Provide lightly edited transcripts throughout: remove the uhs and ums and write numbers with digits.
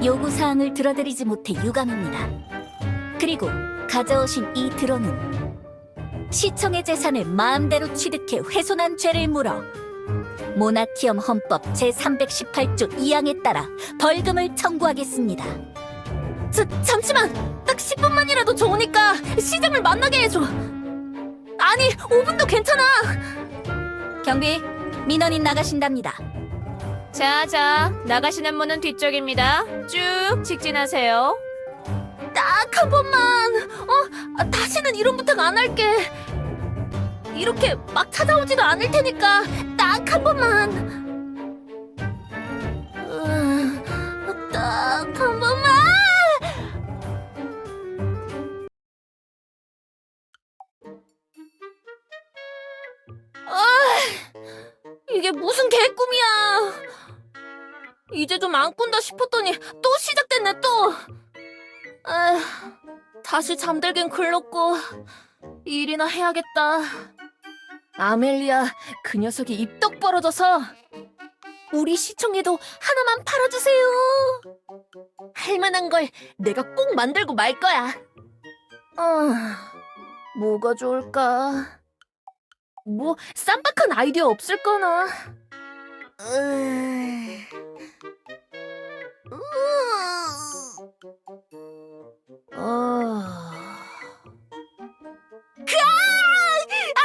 요구사항을 들어드리지 못해 유감입니다. 그리고 가져오신 이 드론은 시청의 재산을 마음대로 취득해 훼손한 죄를 물어 모나티엄 헌법 제318조 2항에 따라 벌금을 청구하겠습니다. 잠시만! 딱 10분만이라도 좋으니까 시장을 만나게 해줘! 아니, 5분도 괜찮아! 경비, 민원인 나가신답니다. 자, 나가시는 문은 뒤쪽입니다. 쭉 직진하세요. 딱 한 번만! 다시는 이런 부탁 안 할게! 이렇게 막 찾아오지도 않을 테니까 딱 한 번만! 딱 한 번만! 이게 무슨 개꿈이야! 이제 좀 안 꾼다 싶었더니 또 시작됐네 또! 다시 잠들긴 글렀고 일이나 해야겠다. 아멜리아, 그 녀석이 입덕 벌어져서 우리 시청에도 하나만 팔아주세요. 할만한 걸 내가 꼭 만들고 말 거야. 뭐가 좋을까? 뭐 쌈박한 아이디어 없을까나?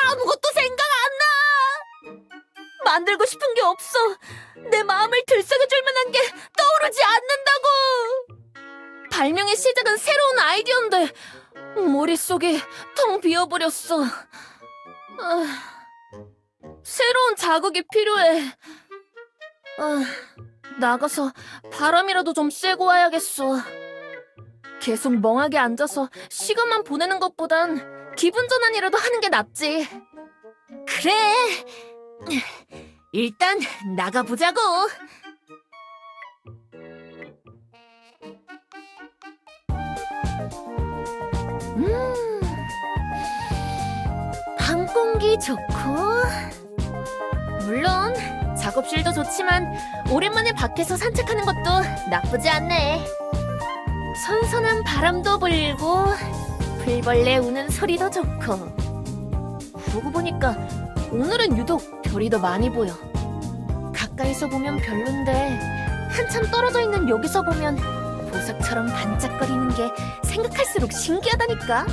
아무것도 생각 안 나! 만들고 싶은 게 없어. 내 마음을 들썩여줄 만한 게 떠오르지 않는다고! 발명의 시작은 새로운 아이디어인데 머릿속이 텅 비어버렸어. 새로운 자극이 필요해. 나가서 바람이라도 좀 쐬고 와야겠어. 계속 멍하게 앉아서 시간만 보내는 것보단 기분 전환이라도 하는 게 낫지. 그래. 일단 나가보자고. 밤 공기 좋고, 물론 작업실도 좋지만 오랜만에 밖에서 산책하는 것도 나쁘지 않네. 선선한 바람도 불고 풀벌레 우는 소리도 좋고. 그러고 보니까 오늘은 유독 별이 더 많이 보여. 가까이서 보면 별론데 한참 떨어져 있는 여기서 보면 보석처럼 반짝거리는 게 생각할수록 신기하다니까.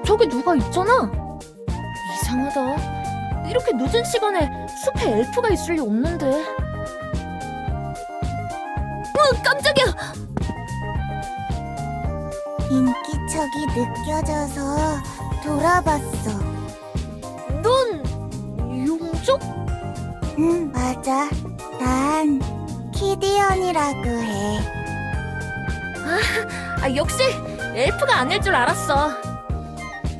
저기 누가 있잖아. 이상하다. 이렇게 늦은 시간에 숲에 엘프가 있을 리 없는데. 깜짝이야. 인기척이 느껴져서 돌아봤어. 넌 용족? 응, 맞아. 난 키디언이라고 해. 역시 엘프가 아닐 줄 알았어.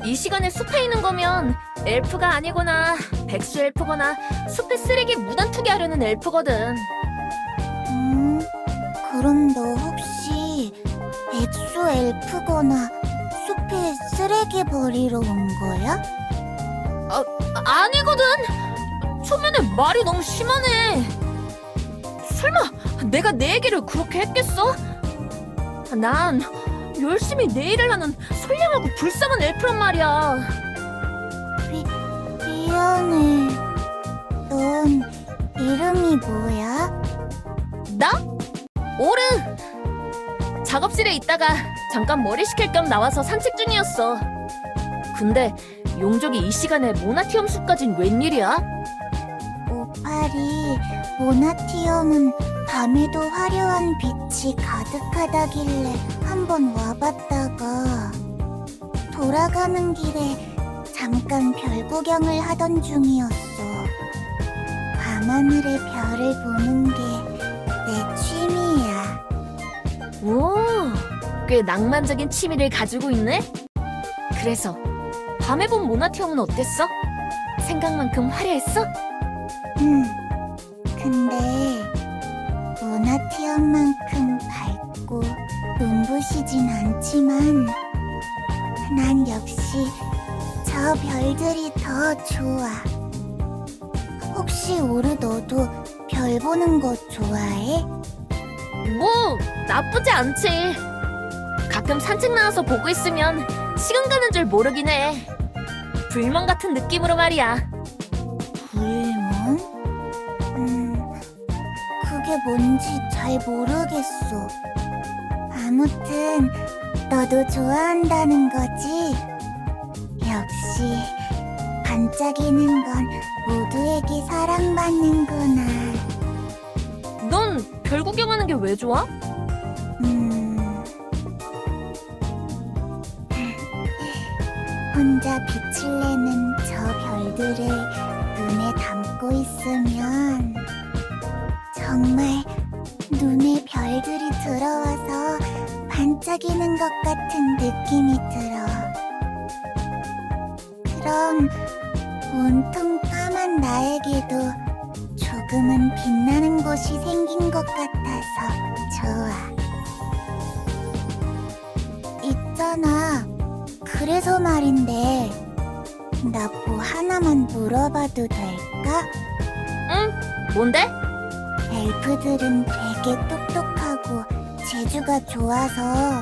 이 시간에 숲에 있는 거면 엘프가 아니거나 백수 엘프거나 숲에 쓰레기 무단투기 하려는 엘프거든. 그럼 너 혹시 백수 엘프거나 숲에 쓰레기 버리러 온 거야? 아니거든. 초면에 말이 너무 심하네. 설마 내가 내 얘기를 그렇게 했겠어? 난 열심히 내 일을 하는 선량하고 불쌍한 엘프란 말이야. 미안해. 넌 이름이 뭐야? 나? 오르! 작업실에 있다가 잠깐 머리 식힐 겸 나와서 산책 중이었어. 근데 용족이 이 시간에 모나티엄 숲까진 웬일이야? 오파리, 모나티엄은 밤에도 화려한 빛이 가득하다길래 한번 와봤다가 돌아가는 길에 잠깐 별 구경을 하던 중이었어. 밤하늘의 별을 보는 게 내 취미야. 오, 꽤 낭만적인 취미를 가지고 있네? 그래서 밤에 본 모나티엄은 어땠어? 생각만큼 화려했어? 근데 모나티엄만큼 밝고 눈부시진 않지만 난 역시 저 별들이 더 좋아. 혹시 오르 너도 별 별 보는 거 좋아해? 뭐 나쁘지 않지. 가끔 산책 나와서 보고 있으면 시간 가는 줄 모르긴 해. 불멍 같은 느낌으로 말이야. 불멍? 그게 뭔지 잘 모르겠어. 아무튼 너도 좋아한다는 거지? 역시 반짝이는 건 모두에게 사랑받는구나. 넌 별 구경하는 게 왜 좋아? 혼자 빛을 내는 저 별들을 눈에 담고 있으면 정말 눈에 별들이 들어와서 반짝이는 것 같은 느낌이 들어. 그럼 온통 까만 나에게도 조금은 빛나는 곳이 생긴 것 같아서 좋아. 있잖아. 그래서 말인데, 나 뭐 하나만 물어봐도 될까? 뭔데? 엘프들은 되게 똑똑하고 재주가 좋아서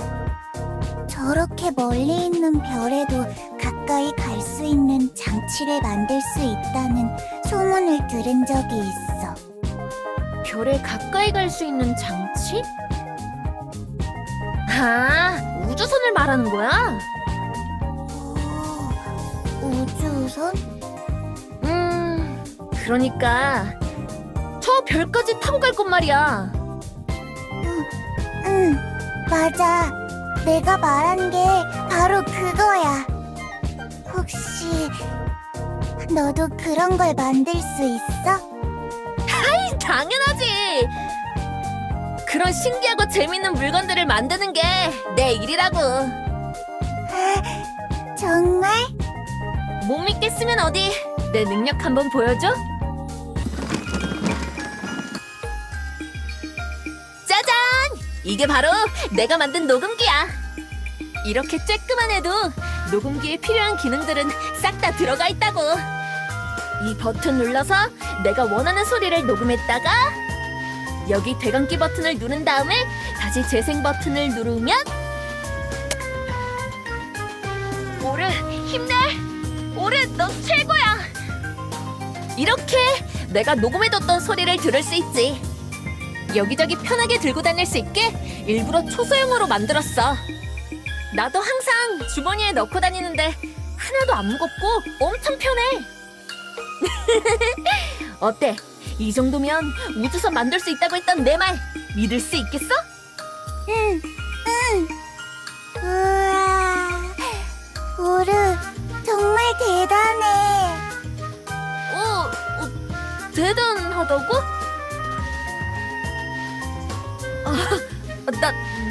저렇게 멀리 있는 별에도 가까이 갈 수 있는 장치를 만들 수 있다는 소문을 들은 적이 있어. 별에 가까이 갈 수 있는 장치? 아, 우주선을 말하는 거야? 오, 우주선? 그러니까 저 별까지 타고 갈 건 말이야. 응, 맞아. 내가 말한 게 바로 그거야. 혹시 너도 그런 걸 만들 수 있어? 당연하지. 그런 신기하고 재밌는 물건들을 만드는 게 내 일이라고. 정말? 못 믿겠으면 어디 내 능력 한번 보여줘. 짜잔! 이게 바로 내가 만든 녹음기야. 이렇게 쬐끄만 해도 녹음기에 필요한 기능들은 싹 다 들어가 있다고. 이 버튼 눌러서 내가 원하는 소리를 녹음했다가 여기 되감기 버튼을 누른 다음에 다시 재생 버튼을 누르면 오르 힘내! 오르 너 최고야! 이렇게 내가 녹음해뒀던 소리를 들을 수 있지. 여기저기 편하게 들고 다닐 수 있게 일부러 초소형으로 만들었어. 나도 항상 주머니에 넣고 다니는데 하나도 안 무겁고 엄청 편해. 어때? 이 정도면 우주선 만들 수 있다고 했던 내 말 믿을 수 있겠어? 응. 우와, 오르, 정말 대단해. 대단하다고?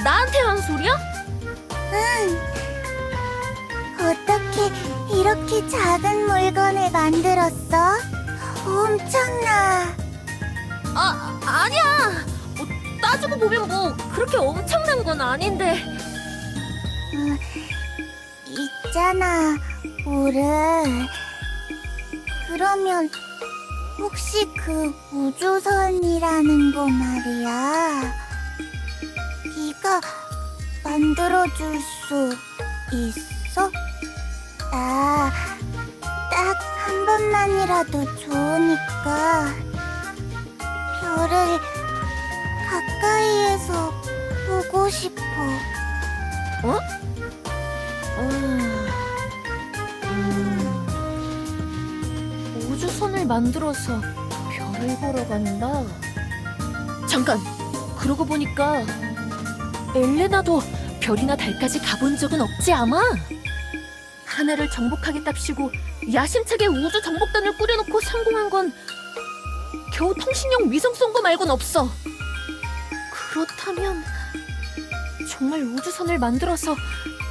나한테 한 소리야? 응. 어떻게 이렇게 작은 물건을 만들었어? 엄청나. 아니야. 따지고 보면 뭐 그렇게 엄청난 건 아닌데. 있잖아, 오르. 그러면 혹시 그 우주선이라는 거 말이야. 네가 만들어줄 수 있어? 나 딱 한 번만이라도 좋으니까 별을 가까이에서 보고 싶어. 우주선을 만들어서 별을 보러 간다. 잠깐, 그러고 보니까 엘레나도 별이나 달까지 가본 적은 없지 아마? 하늘을 정복하겠답시고 야심차게 우주 정복단을 꾸려놓고 성공한 건 겨우 통신용 위성 쏜 거 말곤 없어. 그렇다면 정말 우주선을 만들어서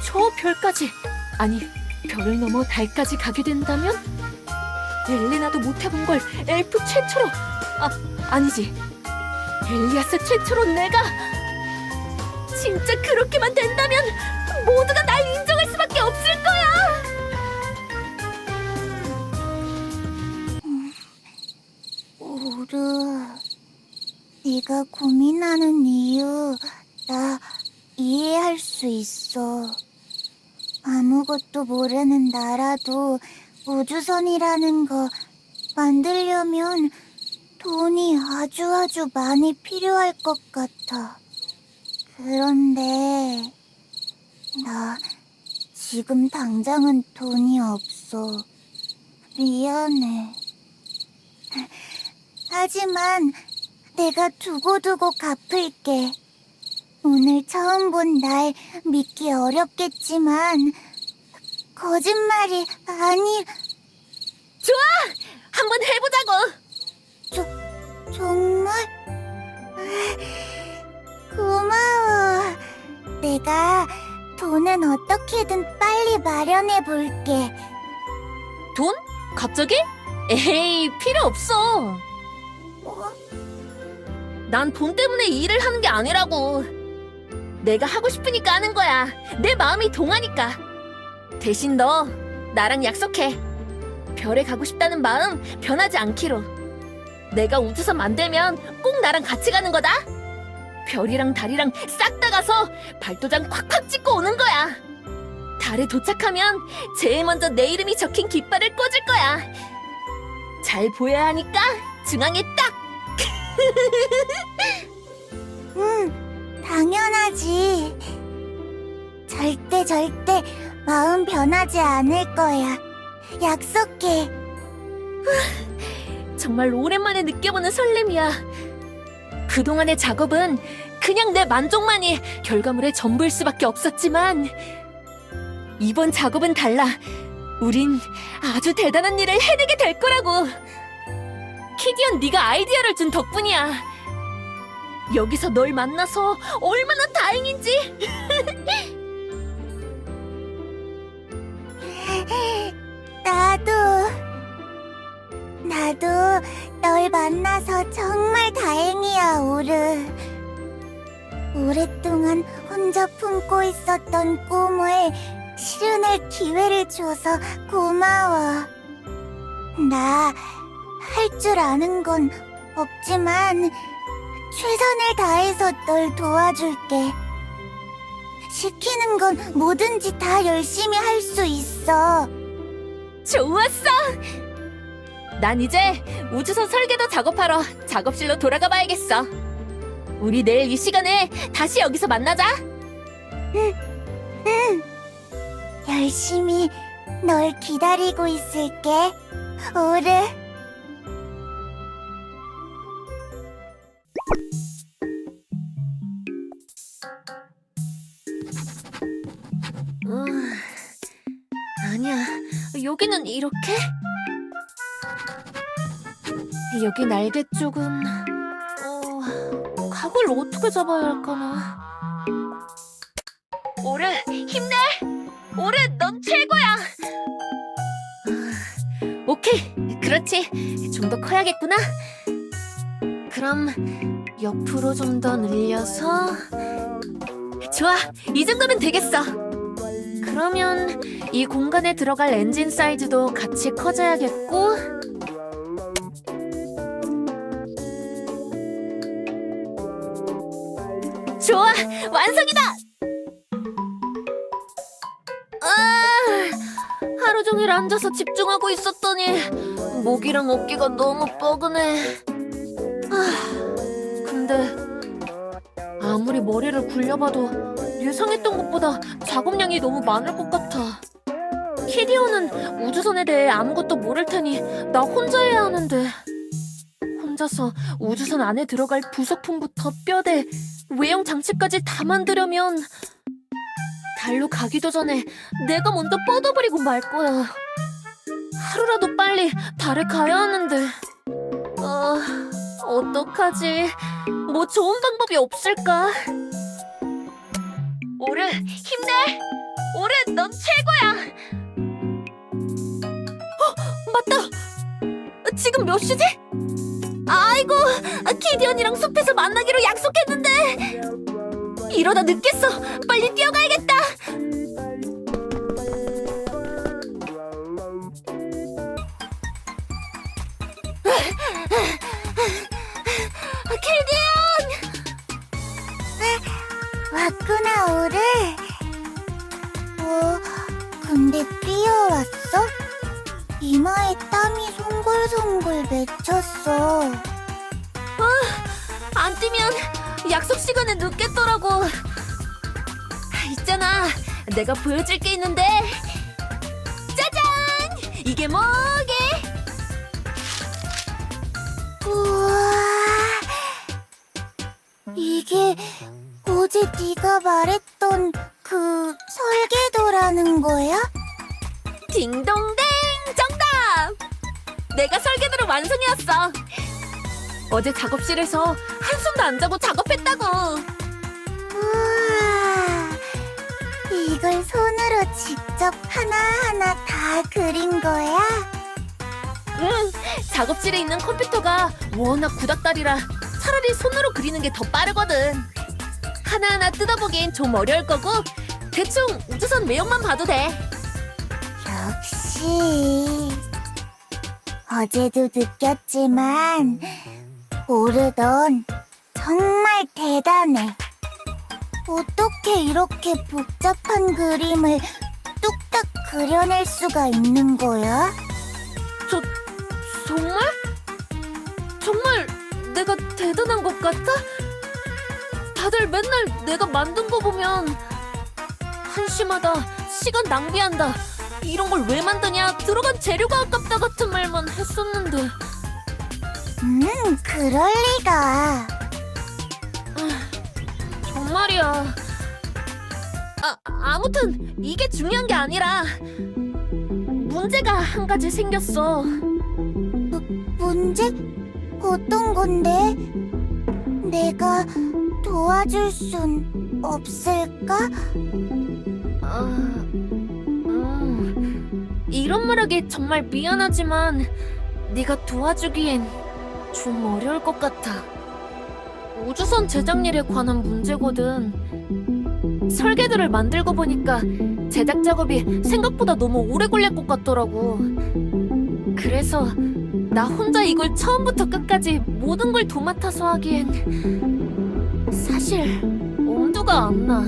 저 별까지, 아니 별을 넘어 달까지 가게 된다면 엘레나도 못해본 걸 엘프 최초로, 아니지, 엘리아스 최초로 내가, 진짜 그렇게만 된다면 모두가 날 인정할 수밖에 없을 거야. 오르, 네가 고민하는 이유 나 이해할 수 있어. 아무것도 모르는 나라도 우주선이라는 거 만들려면 돈이 아주 많이 필요할 것 같아. 그런데 나 지금 당장은 돈이 없어. 미안해. 하지만 내가 두고두고 갚을게. 오늘 처음 본 날 믿기 어렵겠지만 거짓말이 아니. 한번 해보자고. 정말? 고마워. 내가 돈은 어떻게든 빨리 마련해 볼게. 돈? 갑자기? 에이, 필요 없어. 난 돈 때문에 이 일을 하는 게 아니라고. 내가 하고 싶으니까 하는 거야. 내 마음이 동하니까. 대신 너 나랑 약속해. 별에 가고 싶다는 마음 변하지 않기로. 내가 우주선 만들면 꼭 나랑 같이 가는 거다. 별이랑 달이랑 싹 다 가서 발도장 콱콱 찍고 오는 거야. 달에 도착하면 제일 먼저 내 이름이 적힌 깃발을 꽂을 거야. 잘 보여야 하니까 중앙에 딱. 응, 당연하지. 절대 마음 변하지 않을 거야. 약속해. 정말 오랜만에 느껴보는 설렘이야. 그동안의 작업은 그냥 내 만족만이 결과물의 전부일 수밖에 없었지만 이번 작업은 달라. 우린 아주 대단한 일을 해내게 될 거라고. 키디언, 네가 아이디어를 준 덕분이야. 여기서 널 만나서 얼마나 다행인지. 나도 널 만나서 정말 다행이야, 오르. 오랫동안 혼자 품고 있었던 꿈을 실현할 기회를 줘서 고마워. 나 할 줄 아는 건 없지만 최선을 다해서 널 도와줄게. 시키는 건 뭐든지 다 열심히 할 수 있어. 좋았어. 난 이제 우주선 설계도 작업하러 작업실로 돌아가 봐야겠어. 우리 내일 이 시간에 다시 여기서 만나자. 응. 열심히 널 기다리고 있을게, 오르. 아니야, 여기는 이렇게? 여기 날개 쪽은 각을 어떻게 잡아야 할까나? 오르, 힘내! 오르, 넌 최고야! 오케이, 그렇지. 좀 더 커야겠구나. 그럼 옆으로 좀 더 늘려서. 좋아, 이 정도면 되겠어. 그러면 이 공간에 들어갈 엔진 사이즈도 같이 커져야겠고. 좋아, 완성이다! 하루 종일 앉아서 집중하고 있었더니 목이랑 어깨가 너무 뻐근해. 근데 아무리 머리를 굴려봐도 예상했던 것보다 작업량이 너무 많을 것 같아. 키디언은 우주선에 대해 아무것도 모를 테니 나 혼자 해야 하는데, 혼자서 우주선 안에 들어갈 부속품부터 뼈대, 외형 장치까지 다 만들려면 달로 가기도 전에 내가 먼저 뻗어버리고 말 거야. 하루라도 빨리 달에 가야 하는데. 어떡하지? 뭐 좋은 방법이 없을까? 오르, 힘내! 오르, 넌 최고야! 맞다! 지금 몇 시지? 아이고, 키디언이랑 숲에서 만나기로 약속했는데! 이러다 늦겠어! 빨리 뛰어가야겠다! 키디언! 왔어? 이마에 땀이 송골송골 맺혔어. 안 뛰면 약속 시간에 늦겠더라고. 있잖아, 내가 보여줄 게 있는데. 짜잔! 이게 뭐게? 우와, 이게 어제 네가 말했던 그 설계도라는 거야? 딩동댕! 정답! 내가 설계도를 완성해왔어. 어제 작업실에서 한숨도 안 자고 작업했다고. 우와, 이걸 손으로 직접 하나하나 다 그린 거야? 응, 작업실에 있는 컴퓨터가 워낙 구닥다리라 차라리 손으로 그리는 게 더 빠르거든. 하나하나 뜯어보기엔 좀 어려울 거고 대충 우주선 외형만 봐도 돼. 역시 어제도 느꼈지만 오르던 정말 대단해. 어떻게 이렇게 복잡한 그림을 뚝딱 그려낼 수가 있는 거야? 정말? 정말 내가 대단한 것 같아? 다들 맨날 내가 만든 거 보면 한심하다, 시간 낭비한다, 이런 걸 왜 만드냐, 들어간 재료가 아깝다 같은 말만 했었는데. 그럴 리가. 정말이야. 아무튼 이게 중요한 게 아니라 문제가 한 가지 생겼어. 문제? 어떤 건데? 내가 도와줄 순 없을까? 이런 말하기 정말 미안하지만 네가 도와주기엔 좀 어려울 것 같아. 우주선 제작 일에 관한 문제거든. 설계도를 만들고 보니까 제작 작업이 생각보다 너무 오래 걸릴 것 같더라고. 그래서 나 혼자 이걸 처음부터 끝까지 모든 걸 도맡아서 하기엔 사실 엄두가 안 나.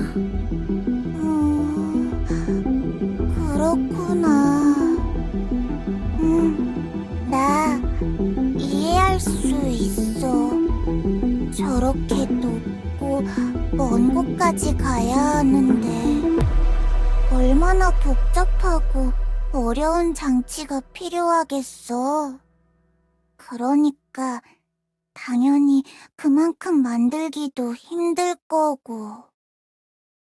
그렇구나. 나 이해할 수 있어. 저렇게 높고 먼 곳까지 가야 하는데 얼마나 복잡하고 어려운 장치가 필요하겠어. 그러니까 당연히 그만큼 만들기도 힘들 거고.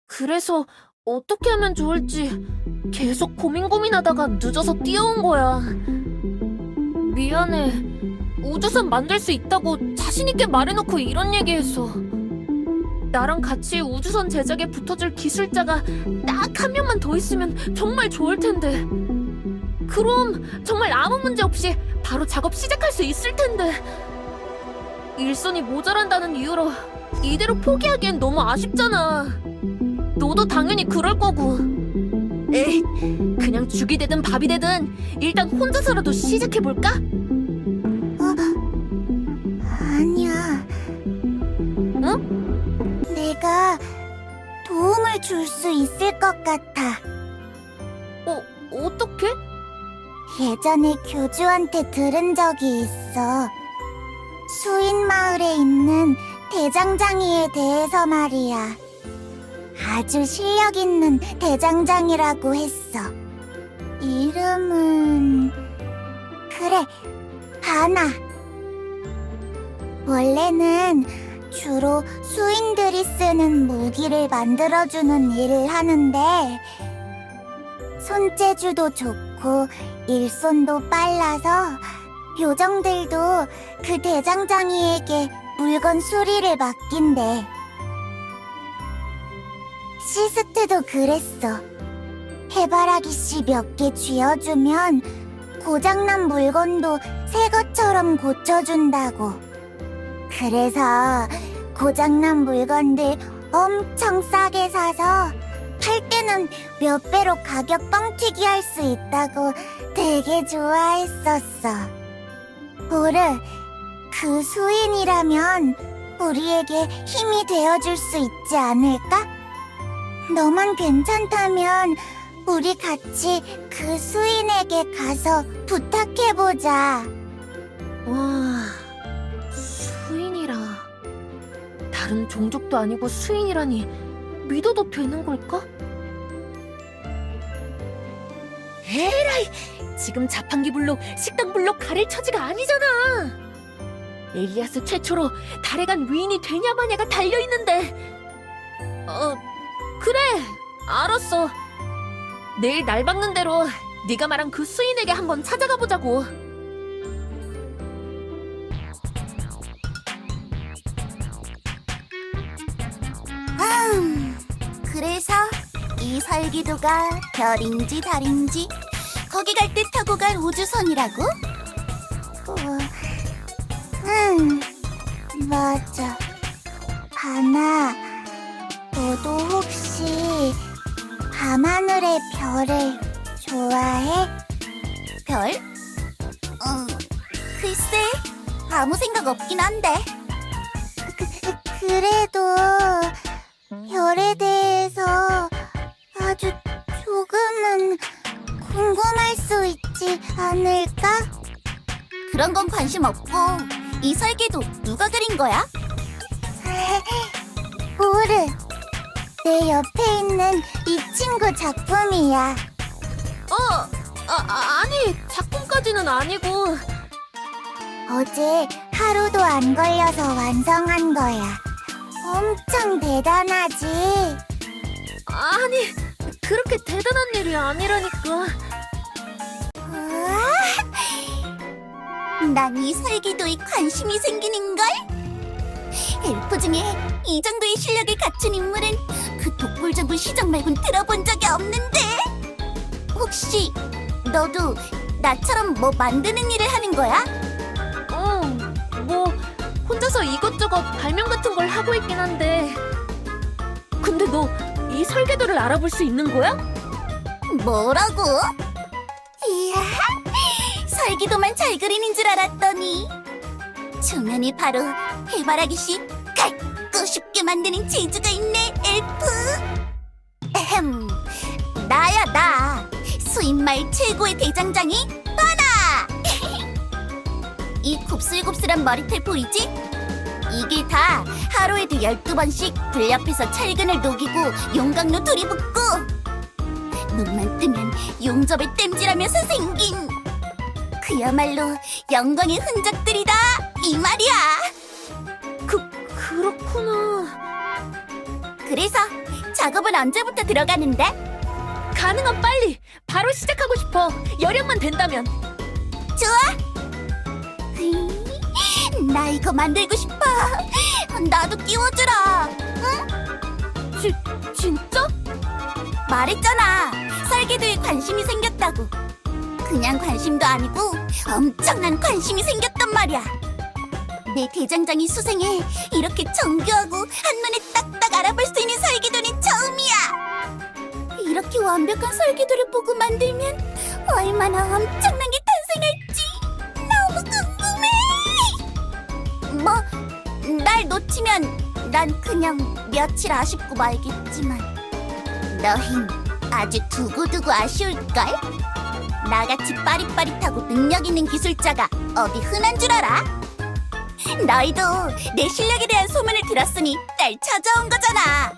그래서 어떻게 하면 좋을지 계속 고민하다가 늦어서 뛰어온 거야. 미안해. 우주선 만들 수 있다고 자신있게 말해놓고 이런 얘기했어. 나랑 같이 우주선 제작에 붙어줄 기술자가 딱 한 명만 더 있으면 정말 좋을 텐데. 그럼 정말 아무 문제 없이 바로 작업 시작할 수 있을 텐데. 일손이 모자란다는 이유로 이대로 포기하기엔 너무 아쉽잖아. 너도 당연히 그럴 거고. 에이, 그냥 죽이 되든 밥이 되든 일단 혼자서라도 시작해볼까? 아니야. 응? 내가 도움을 줄 수 있을 것 같아. 어떻게? 예전에 교주한테 들은 적이 있어. 수인마을에 있는 대장장이에 대해서 말이야. 아주 실력 있는 대장장이라고 했어. 이름은... 그래, 바나. 원래는 주로 수인들이 쓰는 무기를 만들어주는 일을 하는데 손재주도 좋고 일손도 빨라서 요정들도 그 대장장이에게 물건 수리를 맡긴대. 시스트도 그랬어. 해바라기 씨 몇 개 쥐어주면 고장난 물건도 새 것처럼 고쳐준다고. 그래서 고장난 물건들 엄청 싸게 사서 팔 때는 몇 배로 가격 뻥튀기 할 수 있다고 되게 좋아했었어. 오르, 그 수인이라면 우리에게 힘이 되어줄 수 있지 않을까? 너만 괜찮다면 우리 같이 그 수인에게 가서 부탁해보자. 와, 수인이라. 다른 종족도 아니고 수인이라니 믿어도 되는 걸까? 에라이! 지금 자판기 불로 식당 불로 가릴 처지가 아니잖아! 엘리아스 최초로 달에 간 위인이 되냐 마냐가 달려있는데. 그래! 알았어. 내일 날 박는 대로 네가 말한 그 수인에게 한번 찾아가 보자고. 그래서 이 설기도가 별인지 달인지 거기 갈 때 타고 갈 우주선이라고? 맞아. 하나, 너도 혹시 밤하늘의 별을 좋아해? 별? 글쎄, 아무 생각 없긴 한데. 그래도 별에 대해서 아주 조금은 궁금할 수 있지 않을까? 그런 건 관심 없고 이 설계도 누가 그린 거야? 모르. 내 옆에 있는 이 친구 작품이야. 아니, 작품까지는 아니고. 어제 하루도 안 걸려서 완성한 거야. 엄청 대단하지? 아니, 그렇게 대단한 일이 아니라니까. 우와, 난 이 설계도에 관심이 생기는걸? 엘프 중에 이 정도의 실력을 갖춘 인물은 그 독불적인 시적 말곤 들어본 적이 없는데. 혹시 너도 나처럼 뭐 만드는 일을 하는 거야? 뭐 혼자서 이것저것 발명 같은 걸 하고 있긴 한데. 근데 너 이 설계도를 알아볼 수 있는 거야? 뭐라고? 이야, 설계도만 잘 그리는 줄 알았더니 조면이 바로 해바라기 씨 갈고 쉽게 만드는 재주가 있네, 엘프. 나야 나 수인마을 최고의 대장장이 바나. 이 곱슬곱슬한 머리털 보이지? 이게 다 하루에도 12번씩 불 옆에서 철근을 녹이고 용광로 들이붓고 눈만 뜨면 용접에 땜질하면서 생긴 그야말로 영광의 흔적들이다 이 말이야. 그렇구나. 그래서 작업은 언제부터 들어가는데? 가능한 빨리 바로 시작하고 싶어. 여력만 된다면. 좋아. 나 이거 만들고 싶어. 나도 끼워주라. 응? 진짜? 말했잖아. 설계도에 관심이 생겼다고. 그냥 관심도 아니고 엄청난 관심이 생겼단 말이야. 내 대장장이 수생에 이렇게 정교하고 한눈에 딱딱 알아볼 수 있는 설계도는 처음이야. 이렇게 완벽한 설계도를 보고 만들면 얼마나 엄청난 게 탄생할지 너무 궁금해. 뭐, 날 놓치면 난 그냥 며칠 아쉽고 말겠지만 너흰 아주 두고두고 아쉬울걸? 나같이 빠릿빠릿하고 능력 있는 기술자가 어디 흔한 줄 알아? 너희도 내 실력에 대한 소문을 들었으니 날 찾아온 거잖아.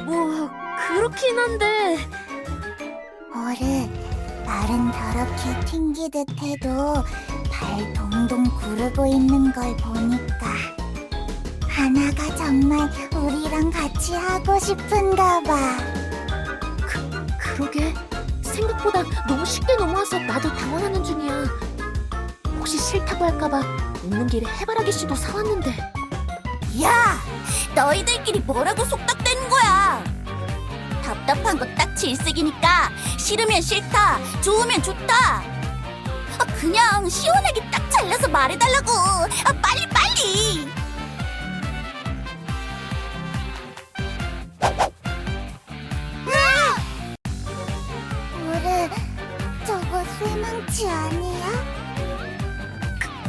뭐 그렇긴 한데. 오르, 말은 더럽게 튕기듯 해도 발 동동 구르고 있는 걸 보니까 하나가 정말 우리랑 같이 하고 싶은가 봐. 그러게. 생각보다 너무 쉽게 넘어와서 나도 당황하는 중이야. 혹시 싫다고 할까봐 오는 길에 해바라기 씨도 사왔는데. 야, 너희들끼리 뭐라고 속닥대는 거야? 답답한 거 딱 질색이니까 싫으면 싫다, 좋으면 좋다. 그냥 시원하게 딱 잘라서 말해달라고. 빨리. 오르, 저거 쇠망치 아니야?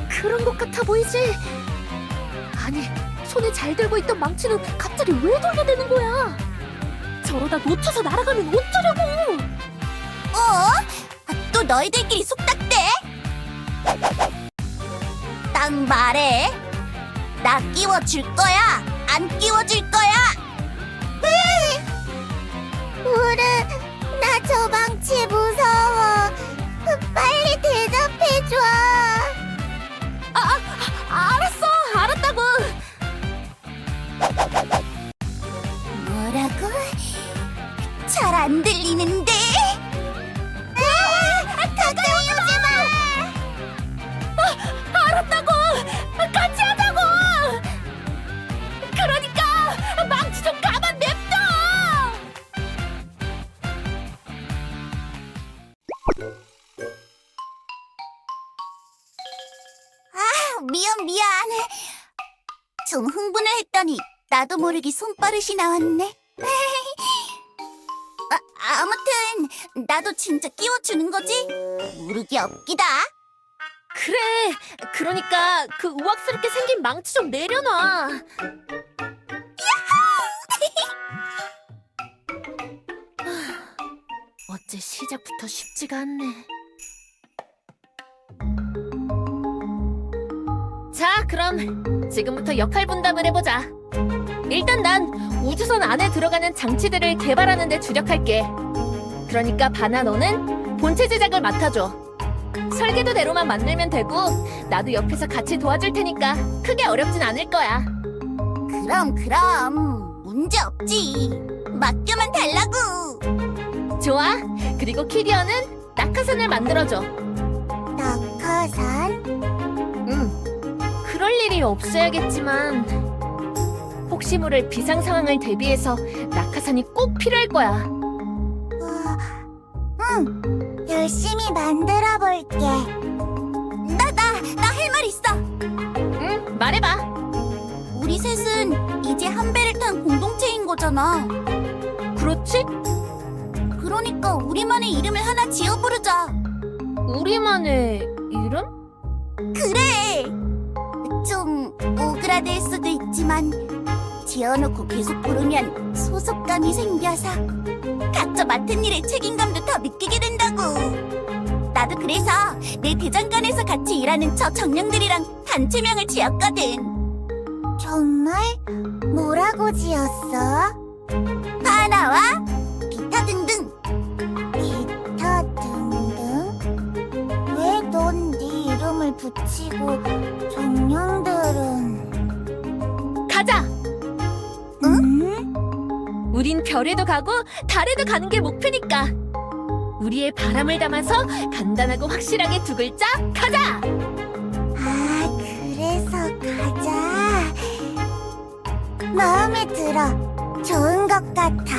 그런 것 같아 보이지? 아니, 손에 잘 들고 있던 망치는 갑자기 왜 돌게 되는 거야? 저러다 놓쳐서 날아가면 어쩌려고! 또 너희들끼리 속닥대? 딱 말해. 나 끼워줄 거야? 안 끼워줄 거야? 우르, 나 저 망치 무서워. 빨리 대답해줘. 알았어! 알았다고! 뭐라고? 잘 안 들리는데? 가까이 오지 마! 알았다고! 같이 하자고! 그러니까 망치 좀 가만 냅둬! 미안. 좀 흥분을 했더니 나도 모르게 손버릇이 나왔네. 아무튼 나도 진짜 끼워주는 거지? 모르게 없기다. 그래, 그러니까 그 우악스럽게 생긴 망치 좀 내려놔. 어째 시작부터 쉽지가 않네. 자, 그럼 지금부터 역할 분담을 해보자. 일단 난 우주선 안에 들어가는 장치들을 개발하는 데 주력할게. 그러니까 바나 너는 본체 제작을 맡아줘. 설계도대로만 만들면 되고 나도 옆에서 같이 도와줄 테니까 크게 어렵진 않을 거야. 그럼 문제 없지. 맡겨만 달라고. 좋아. 그리고 키리어는 낙하산을 만들어줘. 낙하산? 그럴 일이 없어야겠지만 혹시 모를 비상 상황을 대비해서 낙하산이 꼭 필요할 거야. 열심히 만들어 볼게. 나 할 말 있어. 응, 말해봐. 우리 셋은 이제 한 배를 탄 공동체인 거잖아. 그렇지? 그러니까 우리만의 이름을 하나 지어 부르자. 우리만의 이름? 그래. 좀 오그라들 수도 있지만 지어놓고 계속 부르면 소속감이 생겨서 각자 맡은 일의 책임감도 더 느끼게 된다고. 나도 그래서 내 대장간에서 같이 일하는 저 정령들이랑 단체명을 지었거든. 정말? 뭐라고 지었어? 바나와 기타 등등. 기타 등등? 왜 넌 네 이름을 붙이고 정령들은... 가자! 응? 우린 별에도 가고 달에도 가는 게 목표니까. 우리의 바람을 담아서 간단하고 확실하게 두 글자, 가자! 그래서 가자. 마음에 들어. 좋은 것 같아.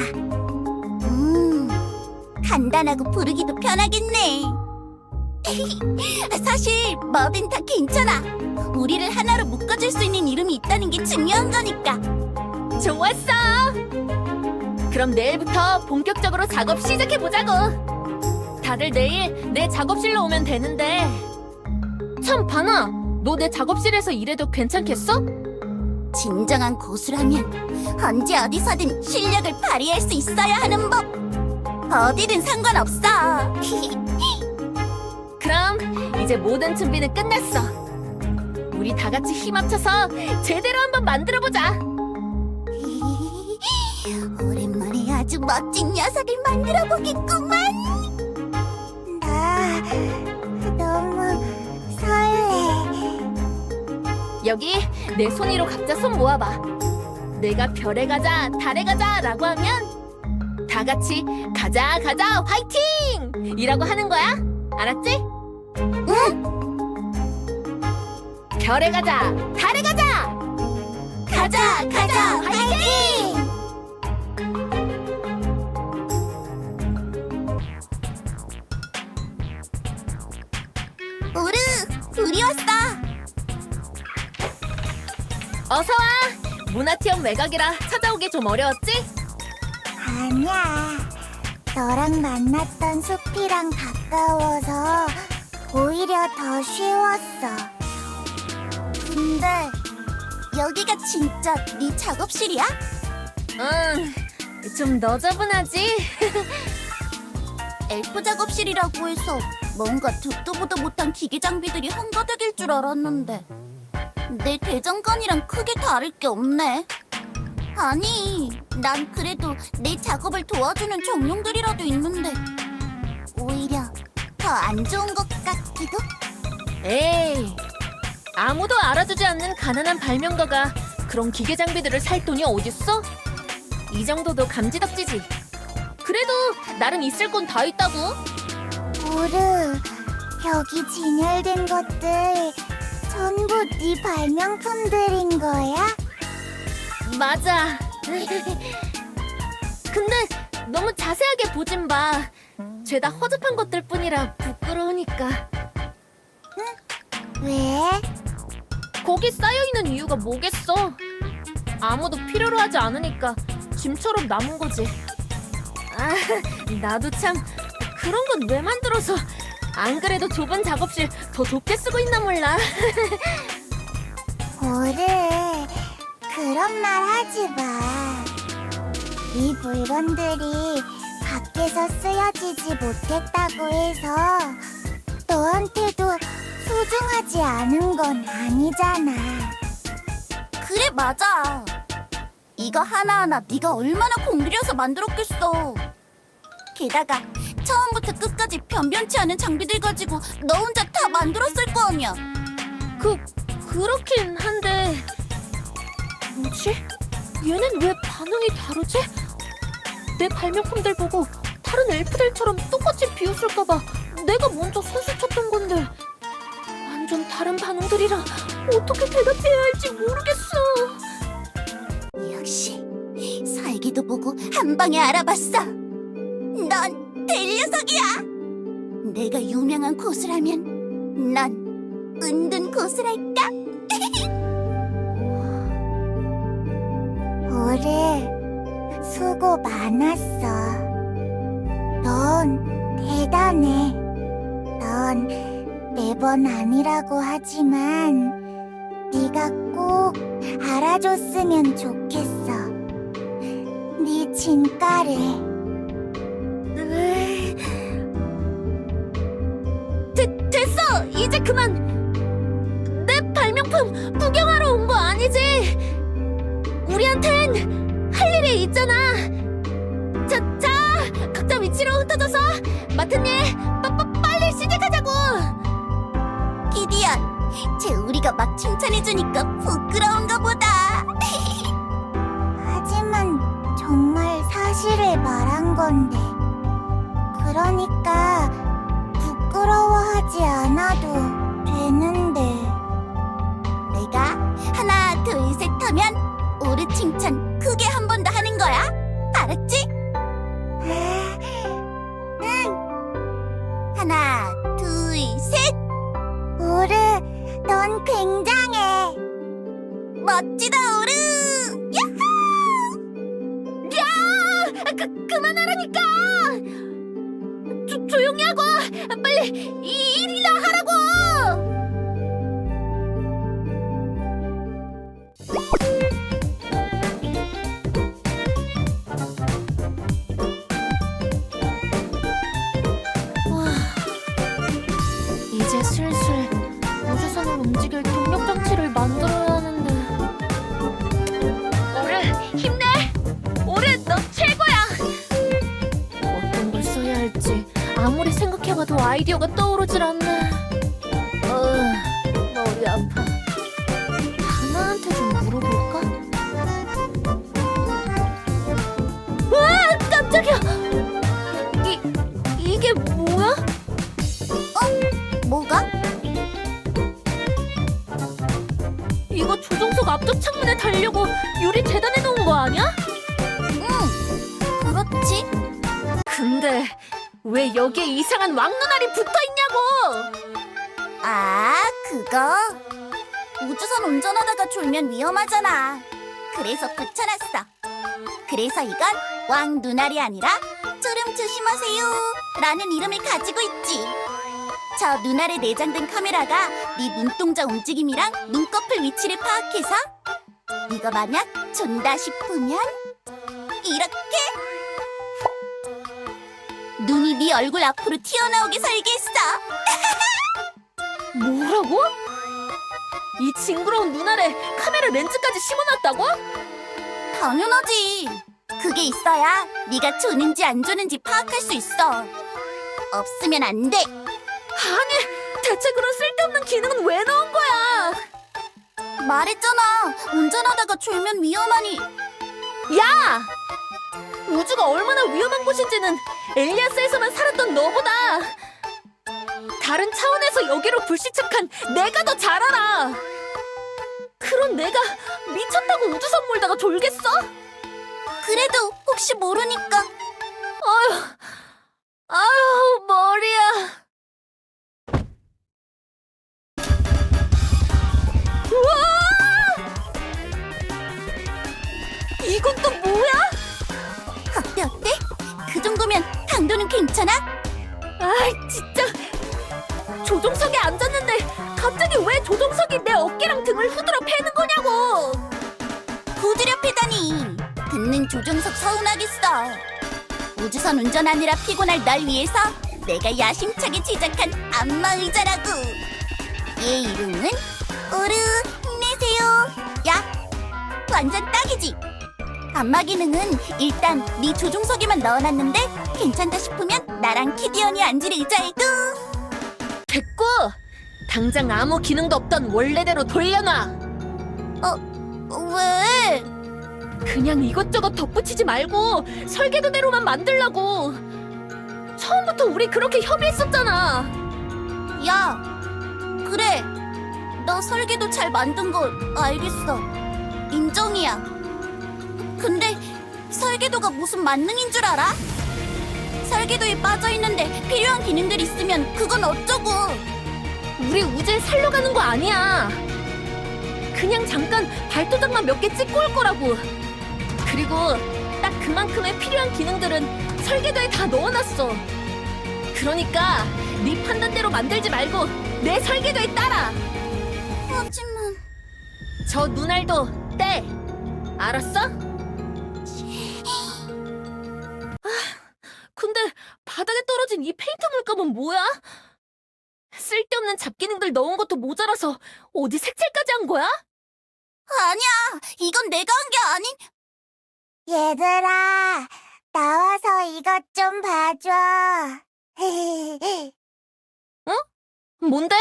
간단하고 부르기도 편하겠네. 사실 뭐든 다 괜찮아. 우리를 하나로 묶어줄 수 있는 이름이 있다는 게 중요한 거니까. 좋았어! 그럼 내일부터 본격적으로 작업 시작해보자고. 다들 내일 내 작업실로 오면 되는데. 참, 바나, 너 내 작업실에서 일해도 괜찮겠어? 진정한 고수라면 언제 어디서든 실력을 발휘할 수 있어야 하는 법. 어디든 상관없어. 그럼 이제 모든 준비는 끝났어. 우리 다 같이 힘 합쳐서 제대로 한번 만들어보자. 오랜만에 아주 멋진 녀석을 만들어 보겠구만. 나 너무 설레. 여기 내 손 위로 각자 손 모아봐. 내가 별에 가자, 달에 가자 라고 하면 다 같이 가자 가자 화이팅! 이라고 하는 거야. 알았지? 응. 별에 가자, 달에 가자! 가자 화이팅! 우리 왔어. 어서와! 모나티엄 외곽이라 찾아오기 좀 어려웠지? 아니야. 너랑 만났던 숲이랑 가까워서 오히려 더 쉬웠어. 근데 여기가 진짜 네 작업실이야? 응, 좀 너저분하지? 엘프 작업실이라고 해서 뭔가 듣도 보도 못한 기계 장비들이 한가득일 줄 알았는데 내 대장간이랑 크게 다를 게 없네. 아니, 난 그래도 내 작업을 도와주는 정령들이라도 있는데 오히려 더 안 좋은 것 같기도? 에이, 아무도 알아주지 않는 가난한 발명가가 그런 기계 장비들을 살 돈이 어딨어? 이 정도도 감지덕지지. 그래도 나름 있을 건 다 있다고. 오르, 여기 진열된 것들 전부 네 발명품들인 거야? 맞아. 근데 너무 자세하게 보진 마. 죄다 허접한 것들 뿐이라 부끄러우니까. 왜? 거기 쌓여있는 이유가 뭐겠어? 아무도 필요로 하지 않으니까 짐처럼 남은 거지. 아, 나도 참 그런 건 왜 만들어서. 안 그래도 좁은 작업실 더 좁게 쓰고 있나 몰라. 오르, 그런 말 하지 마. 이 물건들이 밖에서 쓰여지지 못했다고 해서 너한테도 소중하지 않은 건 아니잖아. 그래, 맞아. 이거 하나하나 네가 얼마나 공들여서 만들었겠어. 게다가 처음부터 끝까지 변변치 않은 장비들 가지고 너 혼자 다 만들었을 거 아니야. 그렇긴 한데. 뭐지? 얘는 왜 반응이 다르지? 내 발명품들 보고 다른 엘프들처럼 똑같이 비웃을까봐 내가 먼저 선수 쳤던 건데 완전 다른 반응들이라 어떻게 대답해야 할지 모르겠어. 역시 살기도 보고 한 방에 알아봤어. 넌 될 녀석이야. 내가 유명한 고수라면 넌 은둔 고수랄까? 오래 수고 많았어. 넌 대단해. 넌 매번 아니라고 하지만 네가 꼭 알아줬으면 좋겠어. 네 진가를. 됐어! 이제 그만! 내 발명품 구경하러 온 거 아니지? 우리한텐 할 일이 있잖아. 자, 각자 위치로 흩어져서 맡은 일 빨리 시작하자고. 기디언, 쟤 우리가 막 칭찬해주니까 부끄러운가 보다. 하지만 정말 사실을 말한 건데, 그러니까 부끄러워하지 않아도 되는데. 내가 하나, 둘, 셋 하면 오르 칭찬 크게 한 번 더 하는 거야. 알았지? 응. 하나, 둘, 셋. 오르, 넌 굉장해. 멋지다, 오르. 야호! 야! 그만하라니까! 조용히 하고 빨리 이 일이나 하라고! 이제 슬슬 우주선을 움직일 동력 장치를 만들어야 하는데. 오르, 힘내! 오르, 너 최고야! 어떤 걸 써야 할지 아무리 생각해봐도 아이디어가 떠오르질 않네. 머리 아파. 하나한테 좀 물어볼까? 와, 깜짝이야! 이게 뭐야? 뭐가? 이거 조종석 앞쪽 창문에 달려고 유리 재단해 놓은 거 아니야? 응, 그렇지. 근데 왜 여기에 이상한 왕눈알이 붙어있냐고! 아, 그거? 우주선 운전하다가 졸면 위험하잖아. 그래서 붙여놨어. 그래서 이건 왕 눈알이 아니라 쭈름 조심하세요 라는 이름을 가지고 있지. 저 눈알에 내장된 카메라가 네 눈동자 움직임이랑 눈꺼풀 위치를 파악해서 네가 만약 존다 싶으면 이렇게 눈이 네 얼굴 앞으로 튀어나오게 설계했어. 뭐라고? 이 징그러운 눈 아래 카메라 렌즈까지 심어놨다고? 당연하지. 그게 있어야 네가 좋은지 안 좋은지 파악할 수 있어. 없으면 안 돼. 아니, 대체 그런 쓸데없는 기능은 왜 넣은 거야? 말했잖아. 운전하다가 졸면 위험하니. 야! 우주가 얼마나 위험한 곳인지는 엘리아스에서만 살았던 너보다 다른 차원에서 여기로 불시착한 내가 더 잘 알아. 그런 내가 미쳤다고 우주선 몰다가 졸겠어? 그래도 혹시 모르니까. 아유, 머리야. 우와! 이건 또 뭐야? 어때? 그 정도면 강도는 괜찮아? 아이, 진짜. 조종석에 앉았는데 갑자기 왜 조종석이 내 어깨랑 등을 후드려 패는 거냐고. 후드려 패다니. 듣는 조종석 서운하겠어. 우주선 운전하느라 피곤할 널 위해서 내가 야심차게 제작한 안마 의자라고. 얘 이름은 오르 힘내세요. 야, 완전 딱이지? 안마 기능은 일단 네 조종석에만 넣어놨는데 괜찮다 싶으면 나랑 키디언이 앉을 의자에도. 됐고, 당장 아무 기능도 없던 원래대로 돌려놔. 왜? 그냥 이것저것 덧붙이지 말고 설계도대로만 만들라고. 처음부터 우리 그렇게 협의했었잖아. 야, 그래. 너 설계도 잘 만든 거 알겠어. 인정이야. 근데 설계도가 무슨 만능인 줄 알아? 설계도에 빠져있는데 필요한 기능들 있으면 그건 어쩌고. 우리 우주에 살러 가는 거 아니야. 그냥 잠깐 발도장만 몇 개 찍고 올 거라고. 그리고 딱 그만큼의 필요한 기능들은 설계도에 다 넣어놨어. 그러니까 네 판단대로 만들지 말고 내 설계도에 따라. 하지만 저 눈알도 떼. 알았어? 근데 바닥에 떨어진 이 페인트 물감은 뭐야? 쓸데없는 잡기능들 넣은 것도 모자라서 어디 색칠까지 한 거야? 아니야. 이건 내가 한 게 아닌. 얘들아, 나와서 이것 좀 봐줘. 뭔데?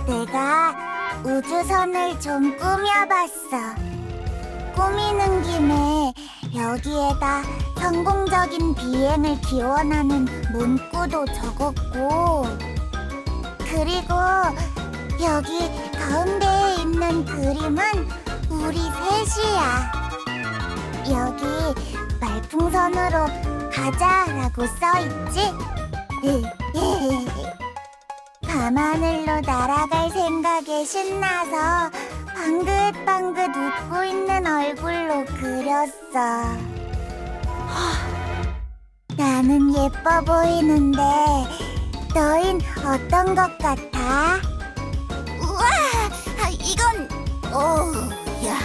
내가 우주선을 좀 꾸며봤어. 꾸미는 김에 여기에다 성공적인 비행을 기원하는 문구도 적었고, 그리고 여기 가운데에 있는 그림은 우리 셋이야. 여기 말풍선으로 가자라고 써있지? 밤하늘로 날아갈 생각에 신나서 방긋방긋 웃고 있는 얼굴로 그렸어. 나는 예뻐 보이는데 너흰 어떤 것 같아? 우와, 이건 야,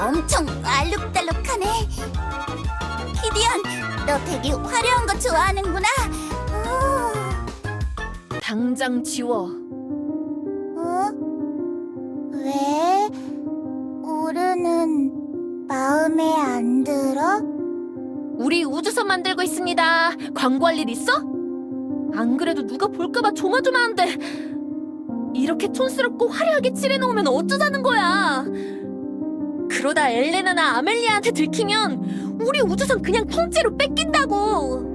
엄청 알록달록하네. 키디언, 너 되게 화려한 거 좋아하는구나. 당장 지워. 왜? 오르는 마음에 안 들어? 우리 우주선 만들고 있습니다. 광고할 일 있어? 안 그래도 누가 볼까봐 조마조마한데 이렇게 촌스럽고 화려하게 칠해놓으면 어쩌자는 거야. 그러다 엘레나나 아멜리아한테 들키면 우리 우주선 그냥 통째로 뺏긴다고.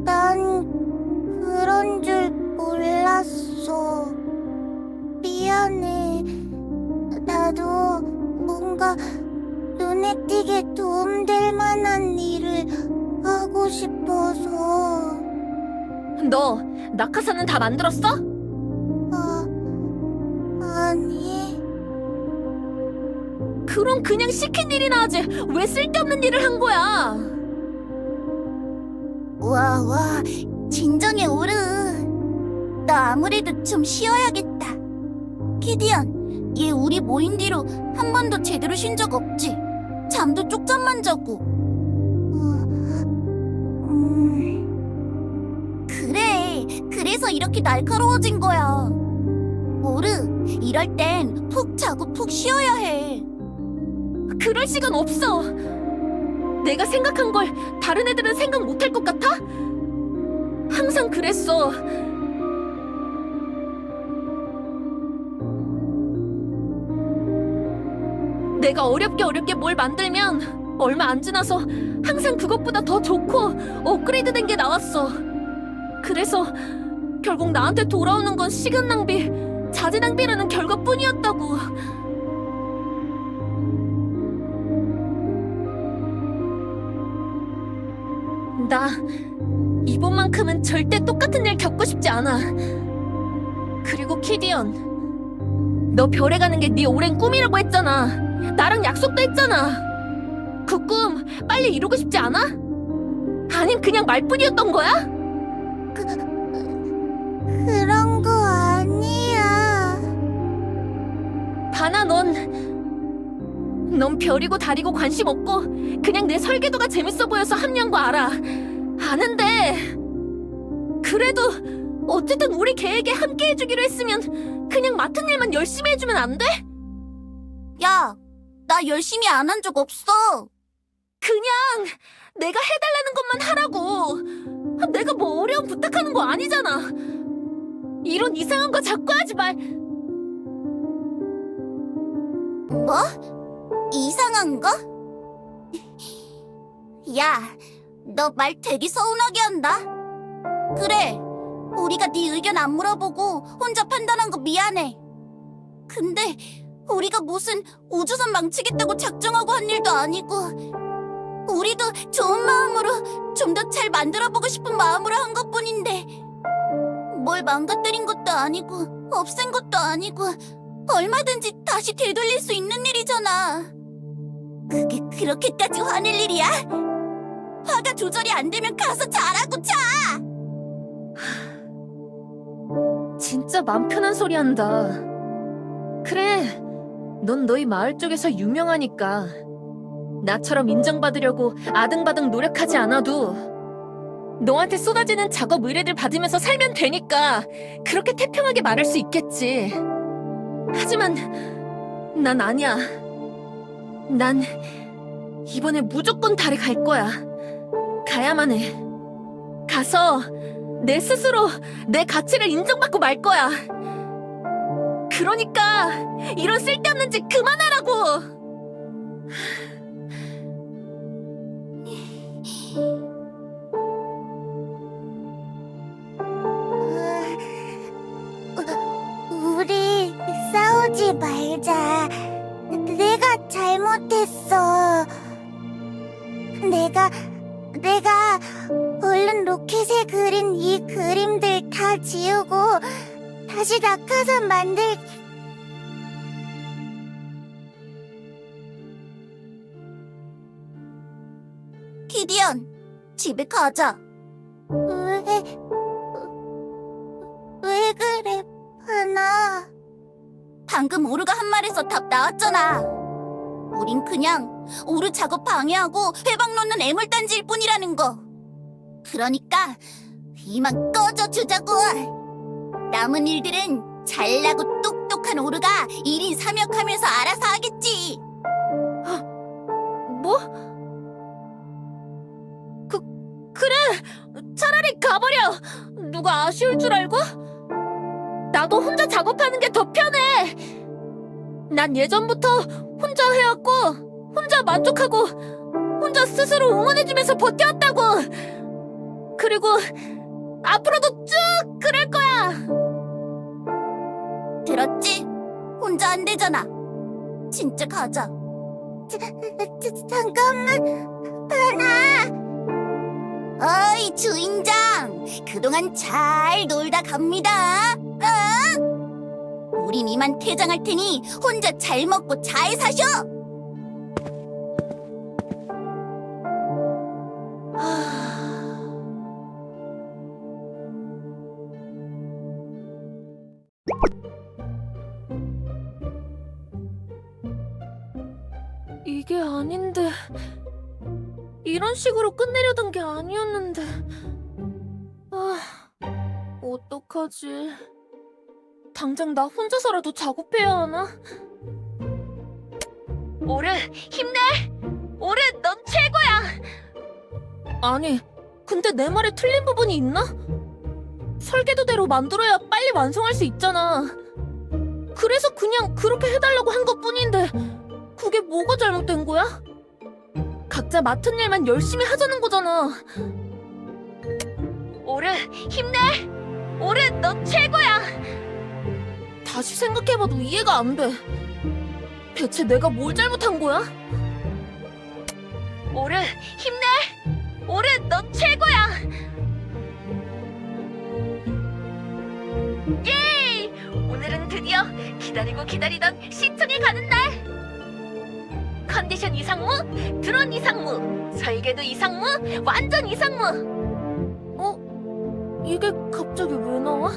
난 그런 줄 몰랐어. 미안해. 나도 뭔가 눈에 띄게 도움될 만한 일을 하고 싶어서. 너 낙하산은 다 만들었어? 아니. 그럼 그냥 시킨 일이나 하지 왜 쓸데없는 일을 한 거야? 와, 진정해, 오르. 너 아무래도 좀 쉬어야겠다. 키디안, 얘 우리 모인 뒤로 한 번도 제대로 쉰 적 없지? 잠도 쪽잠만 자고. 그래, 그래서 이렇게 날카로워진 거야. 오르, 이럴 땐 푹 자고 푹 쉬어야 해. 그럴 시간 없어. 내가 생각한 걸 다른 애들은 생각 못할 것 같아? 항상 그랬어. 내가 어렵게 뭘 만들면 얼마 안 지나서 항상 그것보다 더 좋고 업그레이드된 게 나왔어. 그래서 결국 나한테 돌아오는 건 시간 낭비, 자재 낭비라는 결과뿐이었다고. 나 이번만큼은 절대 똑같은 일 겪고 싶지 않아. 그리고 키디언, 너 별에 가는 게 네 오랜 꿈이라고 했잖아. 나랑 약속도 했잖아. 그 꿈 빨리 이루고 싶지 않아? 아님 그냥 말뿐이었던 거야? 그런 거 아니야. 바나, 넌 별이고 달이고 관심 없고 그냥 내 설계도가 재밌어 보여서 합류한 거 알아. 아는데 그래도 어쨌든 우리 계획에 함께 해주기로 했으면 그냥 맡은 일만 열심히 해주면 안 돼? 야, 나 열심히 안 한 적 없어. 그냥 내가 해달라는 것만 하라고. 내가 뭐 어려운 부탁하는 거 아니잖아. 이런 이상한 거 자꾸 하지 말. 뭐? 이상한 거? 야, 너 말 되게 서운하게 한다. 그래, 우리가 네 의견 안 물어보고 혼자 판단한 거 미안해. 근데 우리가 무슨 우주선 망치겠다고 작정하고 한 일도 아니고, 우리도 좋은 마음으로 좀 더 잘 만들어보고 싶은 마음으로 한 것뿐인데 뭘 망가뜨린 것도 아니고 없앤 것도 아니고 얼마든지 다시 되돌릴 수 있는 일이잖아. 그게 그렇게까지 화낼 일이야? 화가 조절이 안 되면 가서 자라고 자! 진짜 맘 편한 소리 한다. 그래, 넌 너희 마을 쪽에서 유명하니까 나처럼 인정받으려고 아등바등 노력하지 않아도 너한테 쏟아지는 작업 의뢰들 받으면서 살면 되니까 그렇게 태평하게 말할 수 있겠지. 하지만 난 아니야. 난 이번에 무조건 달에 갈 거야. 가야만 해. 가서 내 스스로 내 가치를 인정받고 말 거야. 그러니까 이런 쓸데없는 짓 그만하라고. 우리 싸우지 말자. 내가 잘못했어. 내가 얼른 로켓에 그린 이 그림들 다 지우고 다시 낙하산 만들. 키디언, 집에 가자. 왜 그래, 바나? 방금 오르가 한 말에서 답 나왔잖아. 우린 그냥 오르 작업 방해하고 회방 놓는 애물단지일 뿐이라는 거. 그러니까 이만 꺼져주자고. 남은 일들은 잘나고 똑똑한 오르가 1인 3역하면서 알아서 하겠지. 뭐? 그래! 차라리 가버려! 누가 아쉬울 줄 알고? 나도 혼자 작업하는 게 더 편해! 난 예전부터 혼자 해왔고, 혼자 만족하고, 혼자 스스로 응원해주면서 버텨왔다고! 그리고 앞으로도 쭉 그럴 거야! 들었지? 혼자 안 되잖아. 진짜 가자. 잠깐만, 바나. 어이, 주인장! 그동안 잘 놀다 갑니다. 어? 우린 이만 퇴장할 테니 혼자 잘 먹고 잘 사셔! 이게 아닌데. 이런 식으로 끝내려던 게 아니었는데. 아, 어떡하지? 당장 나 혼자서라도 작업해야 하나? 오르, 힘내! 오르, 넌 최고야! 아니, 근데 내 말에 틀린 부분이 있나? 설계도대로 만들어야 빨리 완성할 수 있잖아. 그래서 그냥 그렇게 해달라고 한 것뿐인데 그게 뭐가 잘못된 거야? 각자 맡은 일만 열심히 하자는 거잖아. 오르, 힘내! 오르, 너 최고야! 다시 생각해봐도 이해가 안 돼. 대체 내가 뭘 잘못한 거야? 오르, 힘내! 오르, 너 최고야! 예! 오늘은 드디어 기다리고 기다리던 시청에 가는 날! 컨디션 이상무, 드론 이상무, 설계도 이상무, 완전 이상무! 이게 갑자기 왜 나와?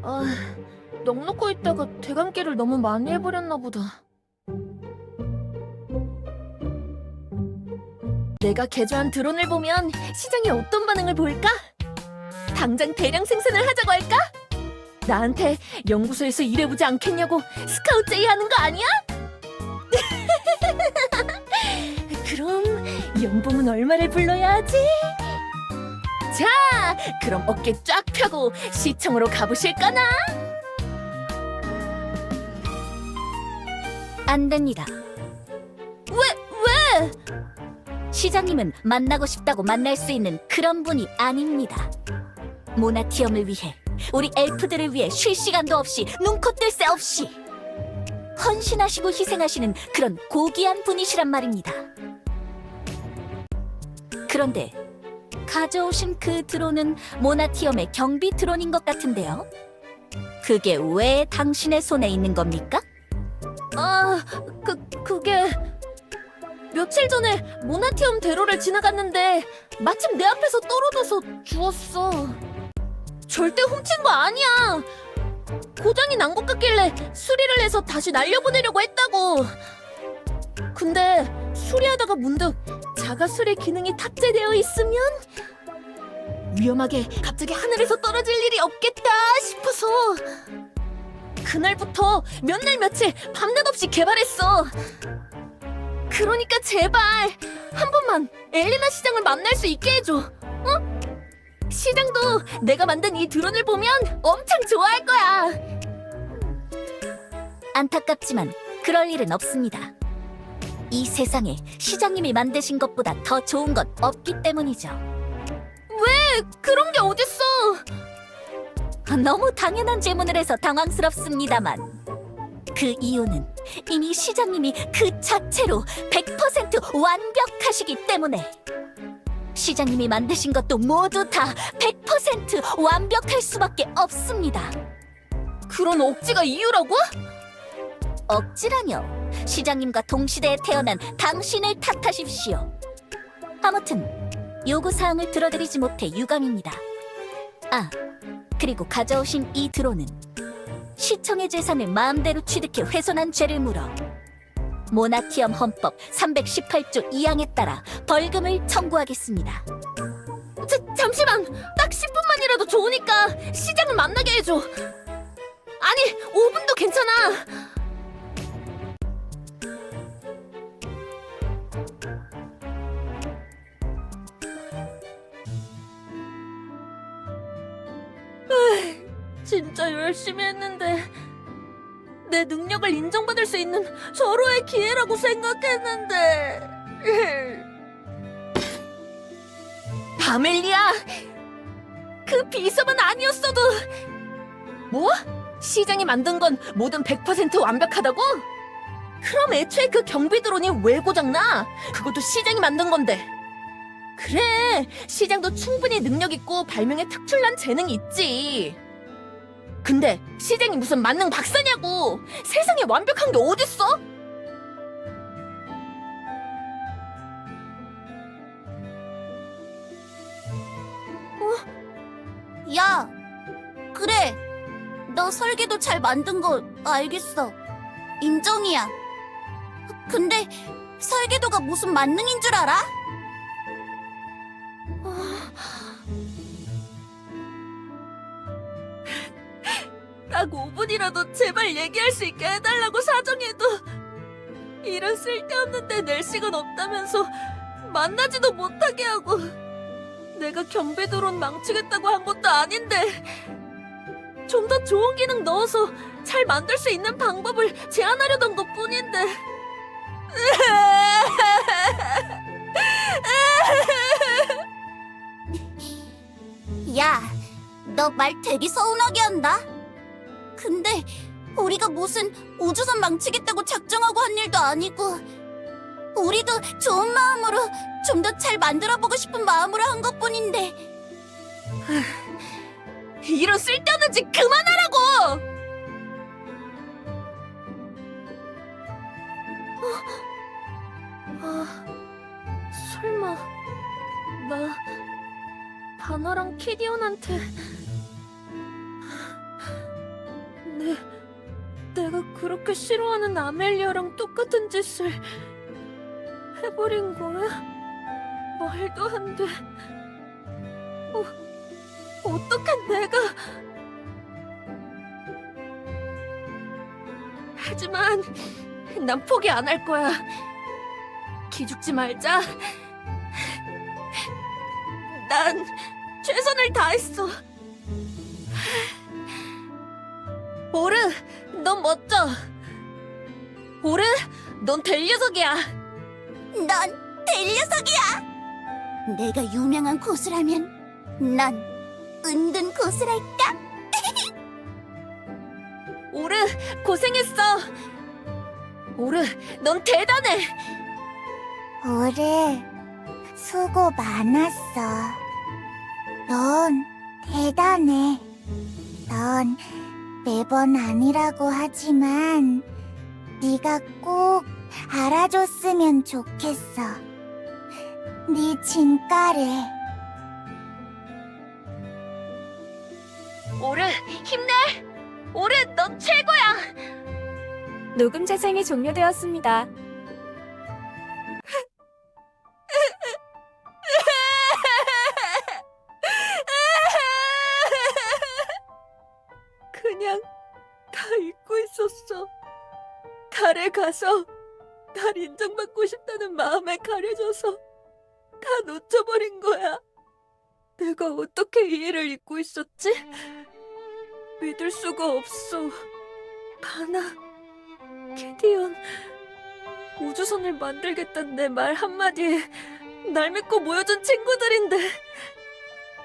아, 넉넉고 있다가 대감기를 너무 많이 해버렸나 보다. 내가 개조한 드론을 보면 시장이 어떤 반응을 보일까? 당장 대량 생산을 하자고 할까? 나한테 연구소에서 일해보지 않겠냐고 스카우트 제의하는 거 아니야? 그럼 연봉은 얼마를 불러야 하지? 자, 그럼 어깨 쫙 펴고 시청으로 가보실까나? 안 됩니다. 왜? 시장님은 만나고 싶다고 만날 수 있는 그런 분이 아닙니다. 모나티엄을 위해, 우리 엘프들을 위해 쉴 시간도 없이, 눈코 뜰 새 없이 헌신하시고 희생하시는 그런 고귀한 분이시란 말입니다. 그런데 가져오신 그 드론은 모나티엄의 경비 드론인 것 같은데요. 그게 왜 당신의 손에 있는 겁니까? 그게 며칠 전에 모나티엄 대로를 지나갔는데 마침 내 앞에서 떨어져서 주웠어. 절대 훔친 거 아니야. 고장이 난 것 같길래 수리를 해서 다시 날려보내려고 했다고. 근데 수리하다가 문득 자가 수리 기능이 탑재되어 있으면 위험하게 갑자기 하늘에서 떨어질 일이 없겠다 싶어서 그날부터 몇 날 며칠 밤낮 없이 개발했어. 그러니까 제발 한 번만 엘리나 시장을 만날 수 있게 해줘. 어? 시장도 내가 만든 이 드론을 보면 엄청 좋아할 거야. 안타깝지만 그럴 일은 없습니다. 이 세상에 시장님이 만드신 것보다 더 좋은 것 없기 때문이죠. 그런 게 어딨어. 너무 당연한 질문을 해서 당황스럽습니다만 그 이유는 이미 시장님이 그 자체로 100% 완벽하시기 때문에 시장님이 만드신 것도 모두 다 100% 완벽할 수밖에 없습니다. 그런 억지가 이유라고? 억지라뇨. 시장님과 동시대에 태어난 당신을 탓하십시오. 아무튼 요구사항을 들어드리지 못해 유감입니다. 그리고 가져오신 이 드론은 시청의 재산을 마음대로 취득해 훼손한 죄를 물어 모나티엄 헌법 318조 2항에 따라 벌금을 청구하겠습니다. 잠시만. 딱 10분만이라도 좋으니까 시장을 만나게 해줘. 아니, 5분도 괜찮아. 진짜 열심히 했는데 내 능력을 인정받을 수 있는 절호의 기회라고 생각했는데. 아멜리아, 그 비서만 아니었어도. 뭐? 시장이 만든 건 뭐든 100% 완벽하다고? 그럼 애초에 그 경비 드론이 왜 고장나? 그것도 시장이 만든 건데. 그래, 시장도 충분히 능력 있고 발명에 특출난 재능이 있지. 근데 시장이 무슨 만능 박사냐고. 세상에 완벽한 게 어딨어? 야, 그래. 너 설계도 잘 만든 거 알겠어. 인정이야. 근데 설계도가 무슨 만능인 줄 알아? 딱 5분이라도 제발 얘기할 수 있게 해달라고 사정해도 일은 쓸데없는데 낼 시간 없다면서 만나지도 못하게 하고 내가 경비드론 망치겠다고 한 것도 아닌데 좀 더 좋은 기능 넣어서 잘 만들 수 있는 방법을 제안하려던 것 뿐인데 야, 너 말 되게 서운하게 한다. 근데 우리가 무슨 우주선 망치겠다고 작정하고 한 일도 아니고 우리도 좋은 마음으로 좀 더 잘 만들어보고 싶은 마음으로 한 것뿐인데 이런 쓸데없는 짓 그만하라고! 설마 나 바나랑 키디언한테 내가 그렇게 싫어하는 아멜리아랑 똑같은 짓을 해버린 거야? 말도 안 돼. 어떡해 내가. 하지만 난 포기 안 할 거야. 기죽지 말자. 난 최선을 다했어. 오르, 넌 멋져. 오르, 넌 될 녀석이야. 넌 될 녀석이야. 내가 유명한 고수라면 난 은둔 고수랄까? 오르, 고생했어. 오르, 넌 대단해. 오르, 수고 많았어. 넌 대단해. 넌 매번 아니라고 하지만 네가 꼭 알아줬으면 좋겠어. 네 진가를. 오르, 힘내. 오르, 넌 최고야. 녹음 재생이 종료되었습니다. 그냥 다 잊고 있었어. 달에 가서 날 인정받고 싶다는 마음에 가려져서 다 놓쳐버린 거야. 내가 어떻게 이 일을 잊고 있었지? 믿을 수가 없어. 바나, 캐디언, 우주선을 만들겠다는 내 말 한마디에 날 믿고 모여준 친구들인데,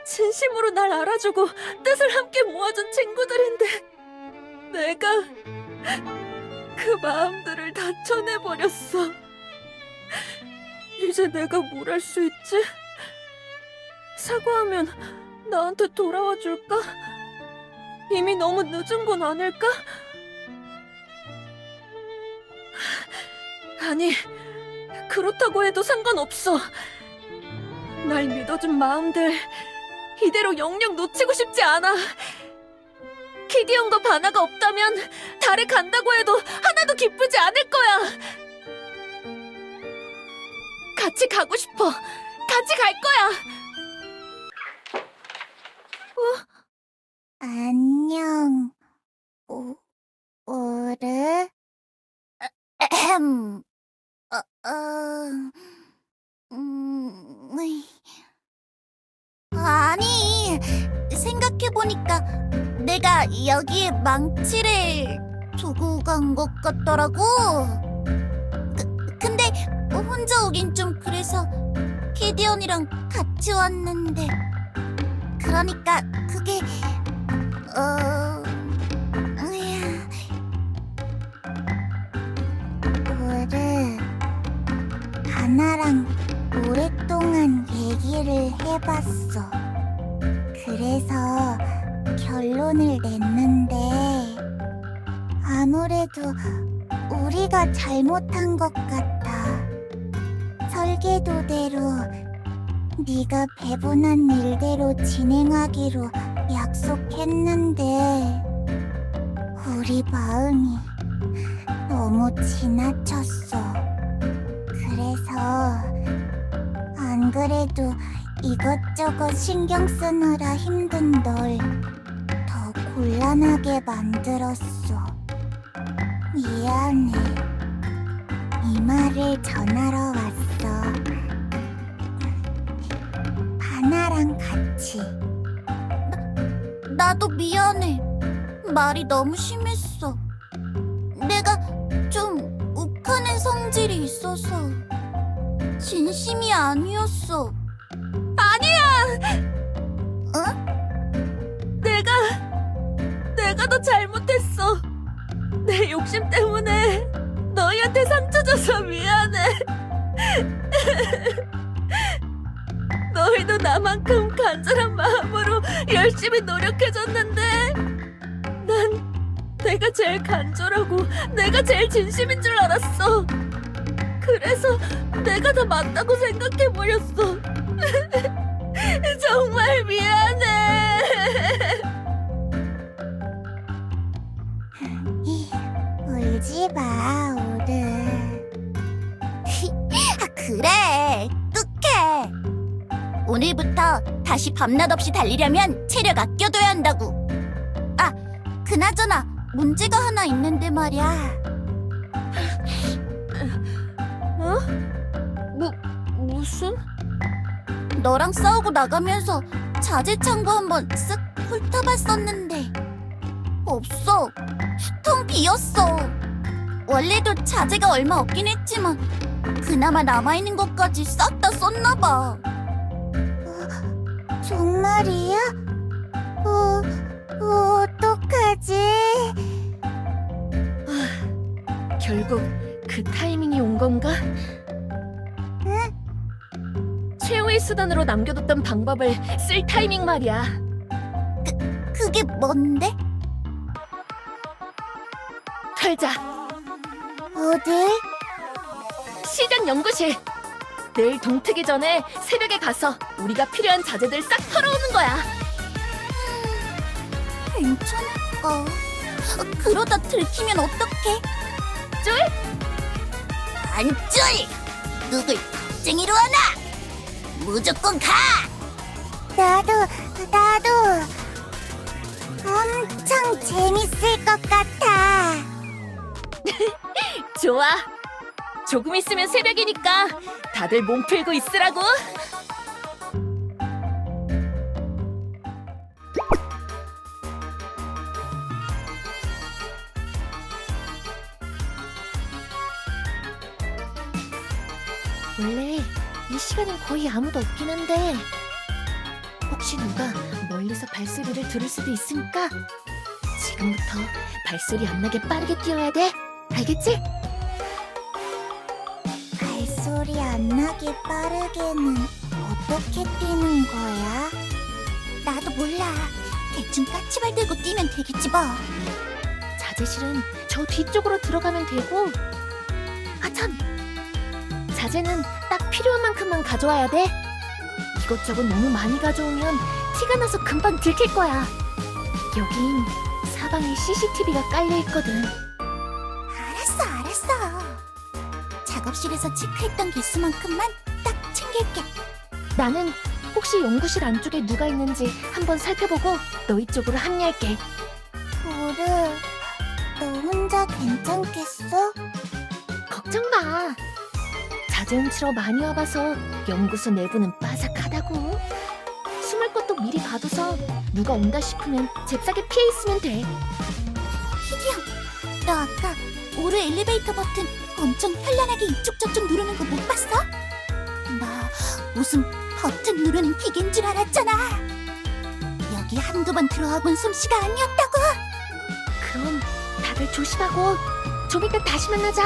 진심으로 날 알아주고 뜻을 함께 모아준 친구들인데, 내가 그 마음들을 다 쳐내버렸어. 이제 내가 뭘 할 수 있지? 사과하면 나한테 돌아와 줄까? 이미 너무 늦은 건 아닐까? 아니, 그렇다고 해도 상관없어. 날 믿어준 마음들 이대로 영영 놓치고 싶지 않아. 키디언과 바나가 없다면 달에 간다고 해도 하나도 기쁘지 않을 거야. 같이 가고 싶어. 같이 갈 거야. 안녕, 오르. 에헴. 아니, 생각해보니까 내가 여기에 망치를 두고 간 것 같더라고. 근데 혼자 오긴 좀 그래서 키디언이랑 같이 왔는데 그러니까 그게 오르, 바나랑 오랫동안 얘기를 해봤어. 그래서 결론을 냈는데 아무래도 우리가 잘못한 것 같아. 설계도대로 네가 배분한 일대로 진행하기로 약속했는데 우리 마음이 너무 지나쳤어. 그래서 안 그래도 이것저것 신경 쓰느라 힘든 널 더 곤란하게 만들었어. 미안해. 이 말을 전하러 왔어. 바나랑 같이. 나도 미안해. 말이 너무 심했어. 내가 좀 욱하는 성질이 있어서 진심이 아니었어. 내가 더 잘못했어. 내 욕심 때문에 너희한테 상처 줘서 미안해. 너희도 나만큼 간절한 마음으로 열심히 노력해줬는데 난 내가 제일 간절하고 내가 제일 진심인 줄 알았어. 그래서 내가 더 맞다고 생각해버렸어. 정말 미안해. 울지 마, 오르. 그래, 뚝해. 오늘부터 다시 밤낮 없이 달리려면 체력 아껴둬야 한다고. 아, 그나저나 문제가 하나 있는데 말이야. 무슨? 너랑 싸우고 나가면서 자재 창고 한번 쓱 훑어봤었는데 없어. 텅 비었어. 원래도 자재가 얼마 없긴 했지만 그나마 남아있는 것까지 싹 다 썼나 봐. 정말이야? 어떡하지? 결국 그 타이밍이 온 건가? 최후의 수단으로 남겨뒀던 방법을 쓸 타이밍 말이야. 그게 뭔데? 털자. 어딜? 시장 연구실. 내일 동트기 전에 새벽에 가서 우리가 필요한 자재들 싹 털어오는 거야. 괜찮을까? 그러다 들키면 어떡해? 쫄? 안 쫄! 누굴 겁쟁이로 하나? 무조건 가! 나도 엄청 재밌을 것 같아. 좋아. 조금 있으면 새벽이니까 다들 몸 풀고 있으라고. 원래 이 시간엔 거의 아무도 없긴 한데 혹시 누가 멀리서 발소리를 들을 수도 있으니까 지금부터 발소리 안 나게 빠르게 뛰어야 돼. 알겠지? 발소리 안 나게 빠르게는 어떻게 뛰는 거야? 나도 몰라. 대충 까치발 들고 뛰면 되겠지 뭐. 자재실은 저 뒤쪽으로 들어가면 되고 참! 자재는 딱 필요한 만큼만 가져와야 돼. 이것저것 너무 많이 가져오면 티가 나서 금방 들킬 거야. 여긴 사방에 CCTV가 깔려있거든. 알았어. 작업실에서 체크했던 개수만큼만 딱 챙길게. 나는 혹시 연구실 안쪽에 누가 있는지 한번 살펴보고 너희 쪽으로 합류할게. 오르, 너 혼자 괜찮겠어? 걱정 마. 자재 훔치러 많이 와봐서 연구소 내부는 빠삭하다고. 숨을 것도 미리 봐둬서 누가 온다 싶으면 잽싸게 피해 있으면 돼. 희귀형, 너 아까 오르 엘리베이터 버튼 엄청 현란하게 이쪽 저쪽 누르는 거 못 봤어? 나 무슨 버튼 누르는 기계인 줄 알았잖아. 여기 한두 번 들어와 본 솜씨가 아니었다고. 그럼 다들 조심하고 좀 이따 다시 만나자.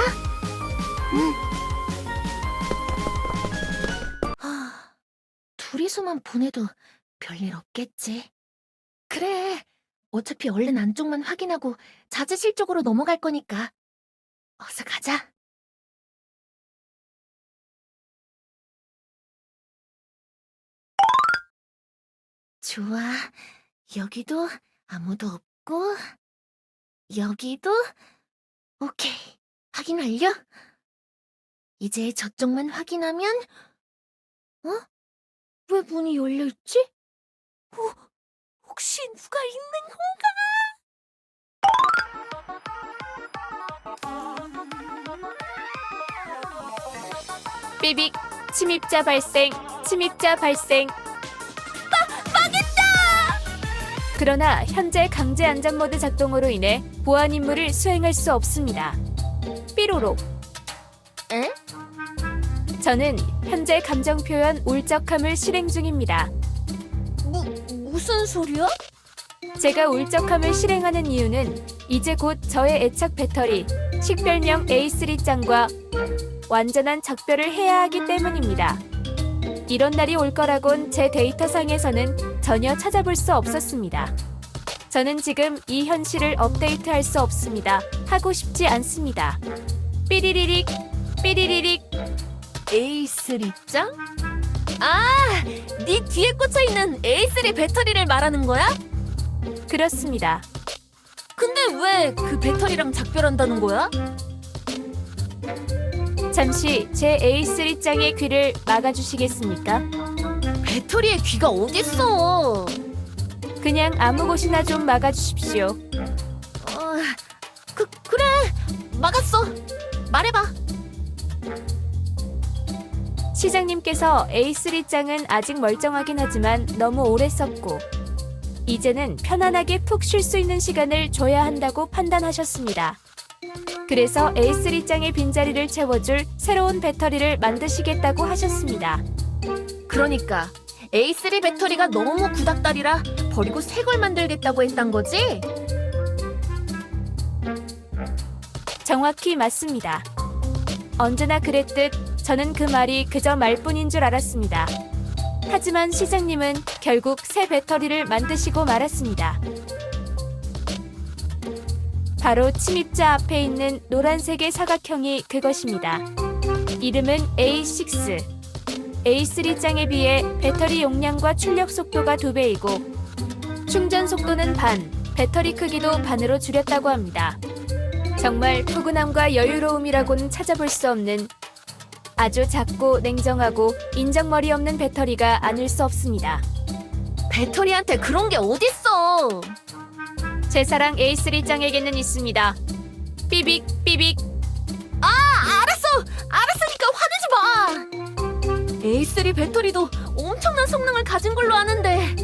둘이서만 보내도 별일 없겠지. 그래. 어차피 얼른 안쪽만 확인하고 자재실 쪽으로 넘어갈 거니까. 어서 가자. 좋아. 여기도 아무도 없고 여기도 오케이. 확인 완료. 이제 저쪽만 확인하면 어? 왜 문이 열려있지? 혹시 누가 있는 삐빅 침입자 발생 그러나 현재 강제 안전 모드 작동으로 인해 보안 임무를 수행할 수 없습니다. 삐로로 에? 저는 현재 감정 표현 울적함을 실행 중입니다. 무슨 소리야? 제가 울적함을 실행하는 이유는 이제 곧 저의 애착 배터리 식별명 A3짱과 완전한 작별을 해야 하기 때문입니다. 이런 날이 올 거라곤 제 데이터상에서는 전혀 찾아볼 수 없었습니다. 저는 지금 이 현실을 업데이트할 수 없습니다. 하고 싶지 않습니다. 삐리리릭 삐리리릭 A3짱? 네 뒤에 꽂혀있는 A3 배터리를 말하는 거야? 그렇습니다. 근데 왜 그 배터리랑 작별한다는 거야? 잠시 제 A3짱의 귀를 막아주시겠습니까? 배터리에 귀가 어딨어? 그냥 아무 곳이나 좀 막아주십시오. 그래 막았어. 말해봐. 시장님께서 A3짱은 아직 멀쩡하긴 하지만 너무 오래 썼고 이제는 편안하게 푹 쉴 수 있는 시간을 줘야 한다고 판단하셨습니다. 그래서 A3짱의 빈자리를 채워줄 새로운 배터리를 만드시겠다고 하셨습니다. 그러니까 A3 배터리가 너무 구닥다리라 버리고 새 걸 만들겠다고 했단 거지? 정확히 맞습니다. 언제나 그랬듯 저는 그 말이 그저 말뿐인 줄 알았습니다. 하지만 시장님은 결국 새 배터리를 만드시고 말았습니다. 바로 침입자 앞에 있는 노란색의 사각형이 그것입니다. 이름은 A6. A3짱에 비해 배터리 용량과 출력 속도가 2배이고 충전 속도는 반, 배터리 크기도 반으로 줄였다고 합니다. 정말 푸근함과 여유로움이라고는 찾아볼 수 없는 아주 작고 냉정하고 인정머리 없는 배터리가 아닐 수 없습니다. 배터리한테 그런 게 어딨어? 제 사랑 A3짱에게는 있습니다. 삐빅 삐빅. 알았으니까 화내지 마. A3 배터리도 엄청난 성능을 가진 걸로 아는데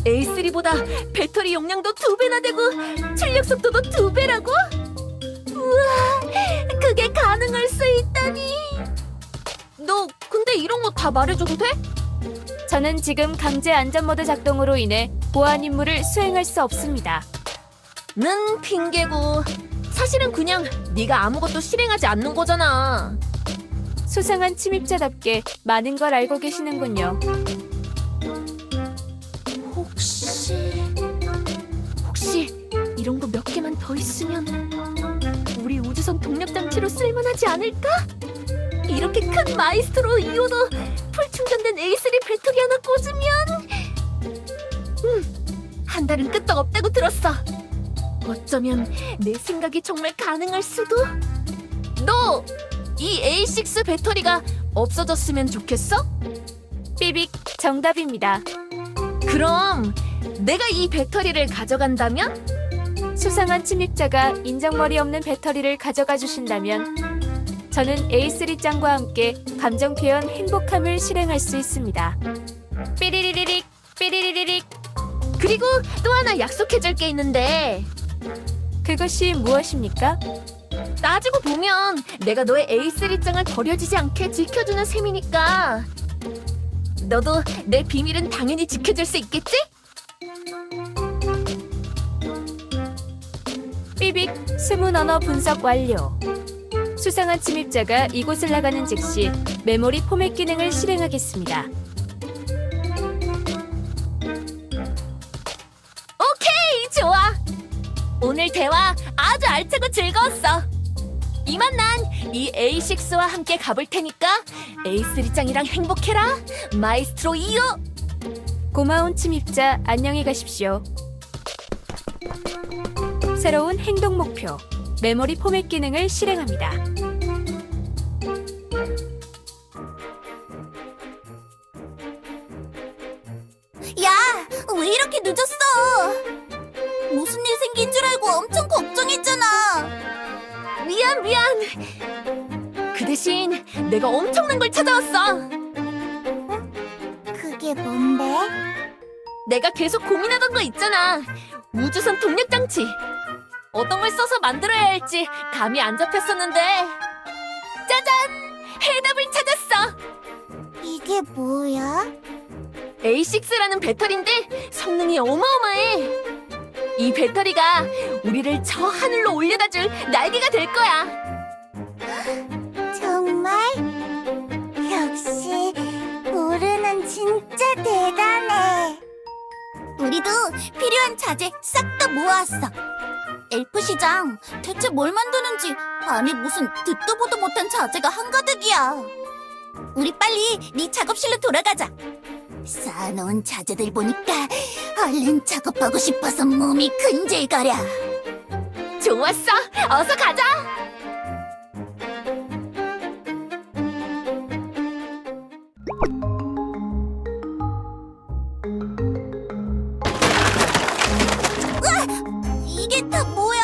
A3보다 배터리 용량도 2배나 되고 출력 속도도 2배라고? 우와, 그게 가능할 수 있다니. 너 근데 이런 거 다 말해줘도 돼? 저는 지금 강제 안전 모드 작동으로 인해 보안 임무를 수행할 수 없습니다. 는 핑계고 사실은 그냥 네가 아무것도 실행하지 않는 거잖아. 수상한 침입자답게 많은 걸 알고 계시는군요. 혹시 이런 거 몇 개만 더 있으면 우리 우주선 동력 장치로 쓸만하지 않을까? 이렇게 큰 마이스트로 이호도 풀 충전된 A3 배터리 하나 꽂으면 한 달은 끄떡없다고 들었어. 어쩌면 내 생각이 정말 가능할 수도. 너 이 A6 배터리가 없어졌으면 좋겠어? 삐빅 정답입니다. 그럼 내가 이 배터리를 가져간다면? 수상한 침입자가 인정머리 없는 배터리를 가져가 주신다면 저는 A3짱과 함께 감정 표현 행복함을 실행할 수 있습니다. 삐리리리릭 삐리리리릭. 그리고 또 하나 약속해줄 게 있는데 그것이 무엇입니까? 따지고 보면 내가 너의 A3짱을 버려지지 않게 지켜주는 셈이니까 너도 내 비밀은 당연히 지켜줄 수 있겠지? 삐빅 스문 언어 분석 완료. 수상한 침입자가 이곳을 나가는 즉시 메모리 포맷 기능을 실행하겠습니다. 오케이, 좋아. 오늘 대화 아주 알차고 즐거웠어. 이만 난 이 A6와 함께 가볼 테니까 A3짱이랑 행복해라. 마이스트로 이오. 고마운 침입자 안녕히 가십시오. 새로운 행동 목표 메모리 포맷 기능을 실행합니다. 미안. 그 대신 내가 엄청난 걸 찾아왔어. 그게 뭔데? 내가 계속 고민하던 거 있잖아. 우주선 동력 장치. 어떤 걸 써서 만들어야 할지 감이 안 잡혔었는데. 짜잔! 해답을 찾았어. 이게 뭐야? A6라는 배터리인데 성능이 어마어마해. 이 배터리가 우리를 저 하늘로 올려다줄 날개가 될 거야. 정말? 역시 우르는 진짜 대단해. 우리도 필요한 자재 싹 다 모아왔어. 엘프 시장, 대체 뭘 만드는지 안에 무슨 듣도 보도 못한 자재가 한가득이야. 우리 빨리 네 작업실로 돌아가자. 쌓아놓은 자재들 보니까 얼른 작업하고 싶어서 몸이 근질거려. 좋았어. 어서 가자. 이게 다 뭐야?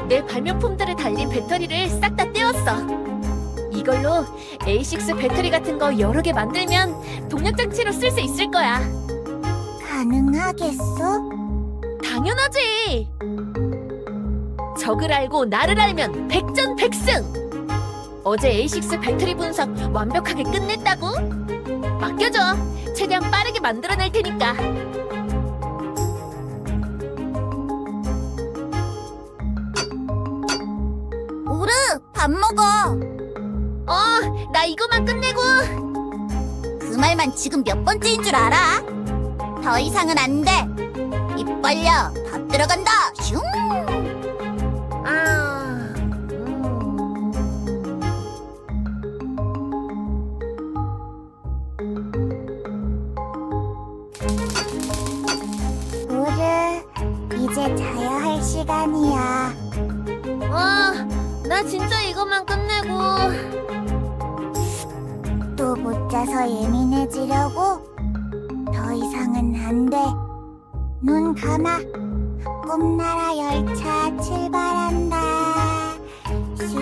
내 발명품들을 달린 배터리를 싹 다 떼었어. 이걸로 A6 배터리 같은 거 여러 개 만들면 동력 장치로 쓸 수 있을 거야. 가능하겠어? 당연하지. 적을 알고 나를 알면 백전백승. 어제 A6 배터리 분석 완벽하게 끝냈다고? 맡겨줘. 최대한 빠르게 만들어낼 테니까. 우르, 밥 먹어. 나 이거만 끝내고. 그 말만 지금 몇 번째인 줄 알아? 더 이상은 안 돼. 입 벌려. 밥 들어간다. 슝. 우르, 이제 자야 할 시간이야. 나 진짜 이거만 끝내고. 또 못 자서 예민해지려고? 더 이상은 안 돼. 눈 감아. 꿈나라 열차 출발한다. 슈.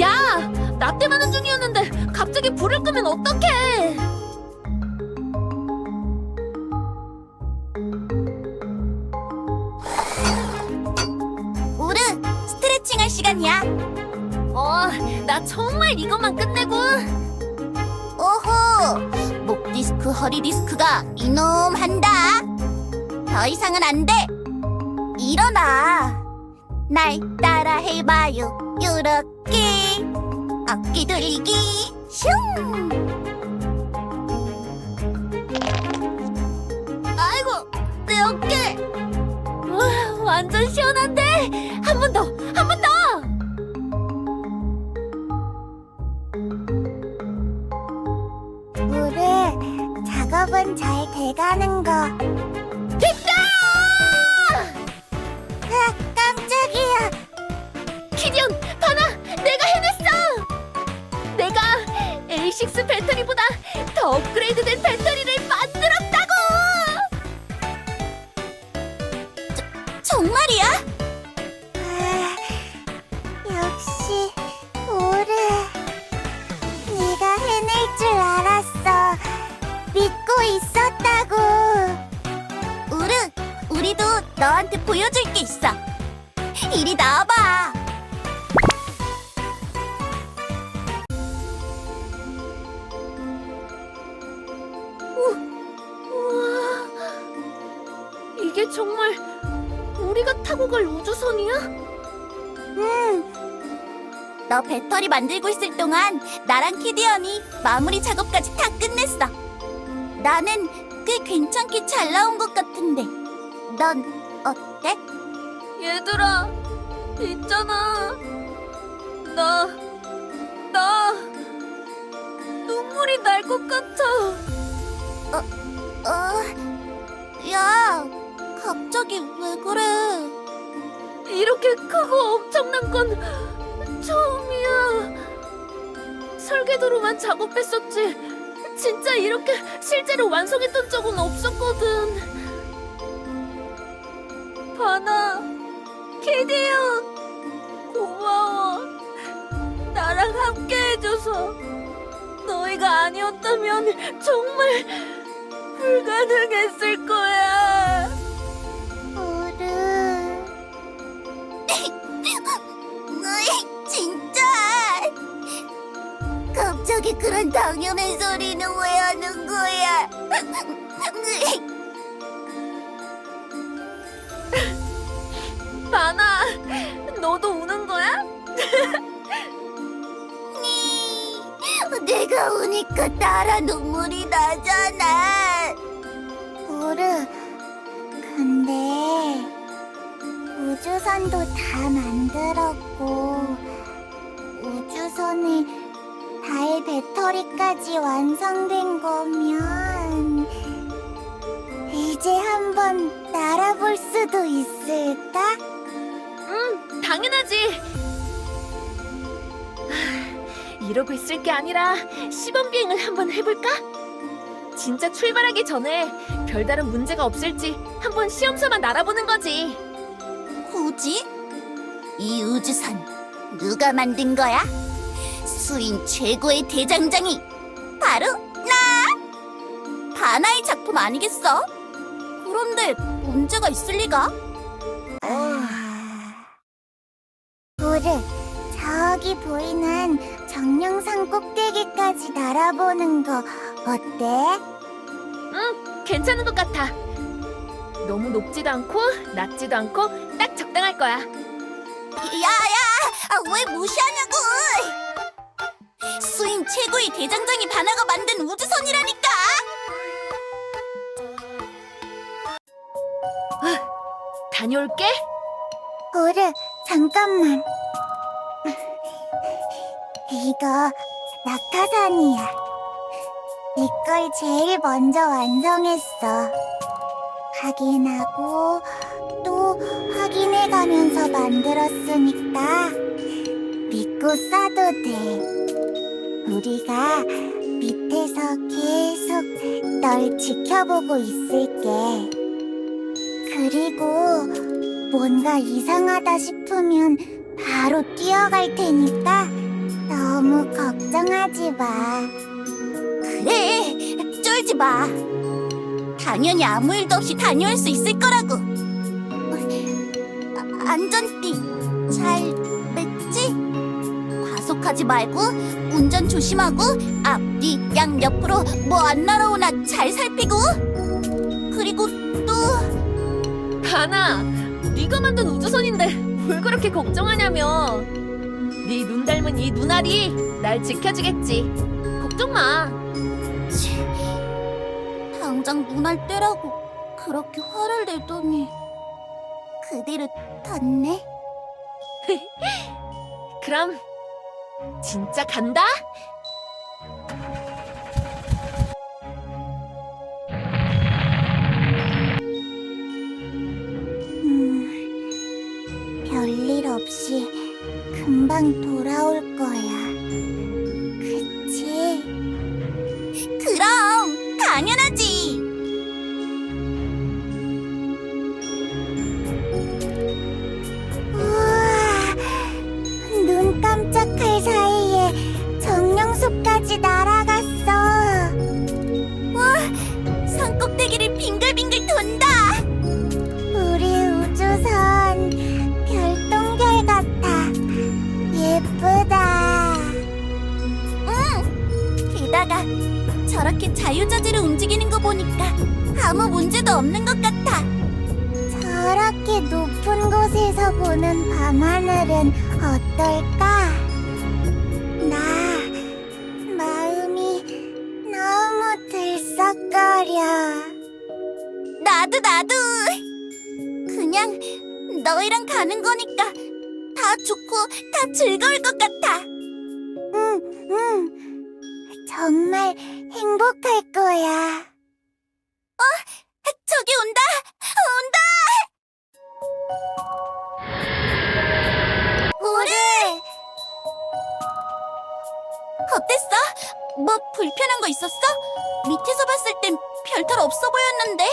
야! 나 때만은 중이었는데 갑자기 불을 끄면 어떡해! 우르, 스트레칭 할 시간이야. 나 정말 이것만 끝내고. 오호, 목 디스크, 허리 디스크가 이놈 한다. 더 이상은 안 돼. 일어나. 날 따라 해봐요. 요렇게 어깨 돌리기. 슝. 아이고, 내 어깨. 완전 시원한데? 한 번 더! 한 번 더! 우르, 작업은 잘 돼가는 거. 됐다! 으악, 깜짝이야. 키디언, 바나, 내가 해냈어! 내가 A6 배터리보다 더 업그레이드된 배터리를 만들었다고! 정말이야? 아, 역시 우르, 네가 해낼 줄 알았어. 믿고 있었다고. 우르, 우리도 너한테 보여줄 게 있어. 이리 나와봐. 우와, 이게 정말 우리가 타고 갈 우주선이야? 너 배터리 만들고 있을 동안 나랑 키디언이 마무리 작업까지 다 끝냈어. 나는 꽤 괜찮게 잘 나온 것 같은데. 넌 어때? 얘들아, 있잖아. 나 눈물이 날 것 같아. 야, 갑자기 왜 그래? 이렇게 크고 엄청난 건 처음이야. 설계도로만 작업했었지. 진짜 이렇게 실제로 완성했던 적은 없었거든. 바나, 키디요. 고마워. 나랑 함께 해줘서. 너희가 아니었다면 정말 불가능했을 거야. 우르. 으이, 진짜. 갑자기 그런 당연한 소리는 왜 하는 거야? 바나, 너도 우는 거야? 내가 우니까 따라 눈물이 나잖아. 우르. 근데 우주선도 다 만들었고 우주선에 달 배터리까지 완성된 거면 이제 한번 날아볼 수도 있을까? 응, 당연하지. 이러고 있을 게 아니라 시범 비행을 한번 해볼까? 진짜 출발하기 전에 별다른 문제가 없을지 한번 시험 삼아 날아보는 거지. 굳이? 이 우주선 누가 만든 거야? 수인 최고의 대장장이 바로 나! 바나의 작품 아니겠어? 그런데 문제가 있을 리가? 우르, 저기 보이는 정령산 꼭대기까지 날아보는 거 어때? 응, 괜찮은 것 같아. 너무 높지도 않고 낮지도 않고 딱 적당할 거야. 야야! 왜 무시하냐고! 수인 최고의 대장장이 바나가 만든 우주선이라니까! 다녀올게. 우르, 잠깐만. 이거 낙하산이야. 이걸 제일 먼저 완성했어. 확인하고 또 확인해가면서 만들었으니까 믿고 써도 돼. 우리가 밑에서 계속 널 지켜보고 있을게. 그리고 뭔가 이상하다 싶으면 바로 뛰어갈 테니까 너무 걱정하지 마. 그래, 쫄지 마. 당연히 아무 일도 없이 다녀올 수 있을 거라고. 안전띠 잘 맸지? 과속하지 말고 운전 조심하고 앞뒤 양옆으로 뭐 안 날아오나 잘 살피고. 그리고 또 바나, 네가 만든 우주선인데 뭘 그렇게 걱정하냐며. 네 눈 닮은 이 눈알이 날 지켜주겠지. 걱정 마. 당장 눈알 떼라고 그렇게 화를 내더니 그대로 뒀네. 그럼 진짜 간다. 별일 없이 금방 돌아올 거야. 그치? 그럼 당연하지. 우와, 눈 깜짝할 사이에 정령숲까지 날아갔어. 산 꼭대기를 빙글빙글 돈다. 우리 우주선 별똥별 같아. 예쁘다. 게다가 저렇게 자유자재로 움직이는 거 보니까 아무 문제도 없는 것 같아. 저렇게 높은 곳에서 보는 밤하늘은 어떨까? 나 마음이 너무 들썩거려. 나도. 그냥 너희랑 가는 거니까 다 좋고 다 즐거울 것 같아. 응. 정말 행복할 거야. 저기 온다. 우리 어땠어? 뭐 불편한 거 있었어? 밑에서 봤을 땐 별탈 없어 보였는데.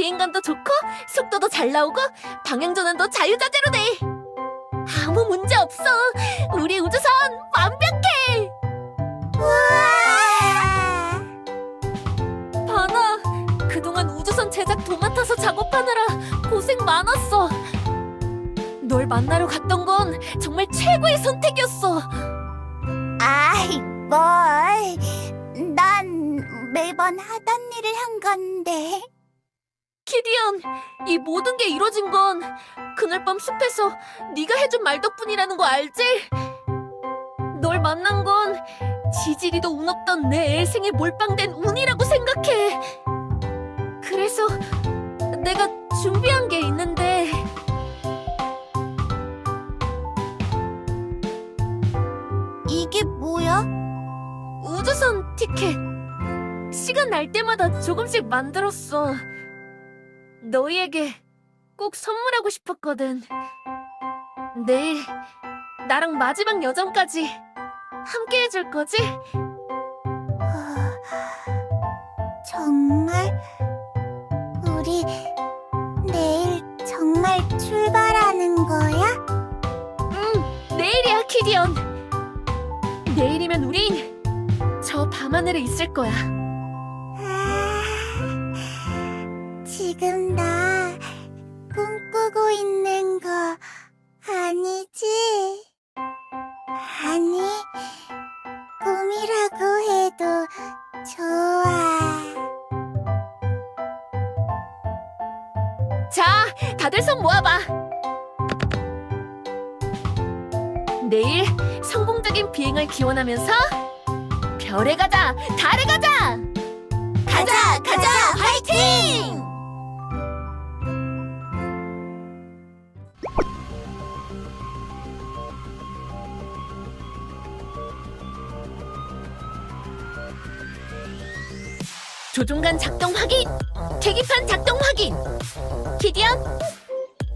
비행감도 좋고 속도도 잘 나오고 방향 전환도 자유자재로 돼. 아무 문제 없어. 우리 우주선 완벽해. 우와! 바나, 그동안 우주선 제작 도맡아서 작업하느라 고생 많았어. 널 만나러 갔던 건 정말 최고의 선택이었어. 아이, 뭘. 난 매번 하던 일을 한 건데. 키디언, 이 모든 게 이뤄진 건 그날 밤 숲에서 네가 해준 말 덕분이라는 거 알지? 널 만난 건 지지리도 운 없던 내 일생에 몰빵된 운이라고 생각해. 그래서 내가 준비한 게 있는데 이게 뭐야? 우주선 티켓. 시간 날 때마다 조금씩 만들었어. 너희에게 꼭 선물하고 싶었거든. 내일 나랑 마지막 여정까지 함께 해줄 거지? 정말? 우리 내일 정말 출발하는 거야? 내일이야, 키디언. 내일이면 우린 저 밤하늘에 있을 거야. 지금 나 꿈꾸고 있는 거 아니지? 아니, 꿈이라고 해도 좋아. 자, 다들 손 모아봐. 내일 성공적인 비행을 기원하면서 별에 가자, 달에 가자! 가자, 가자, 화이팅! 조종관 작동 확인! 계기판 작동 확인! 키디언,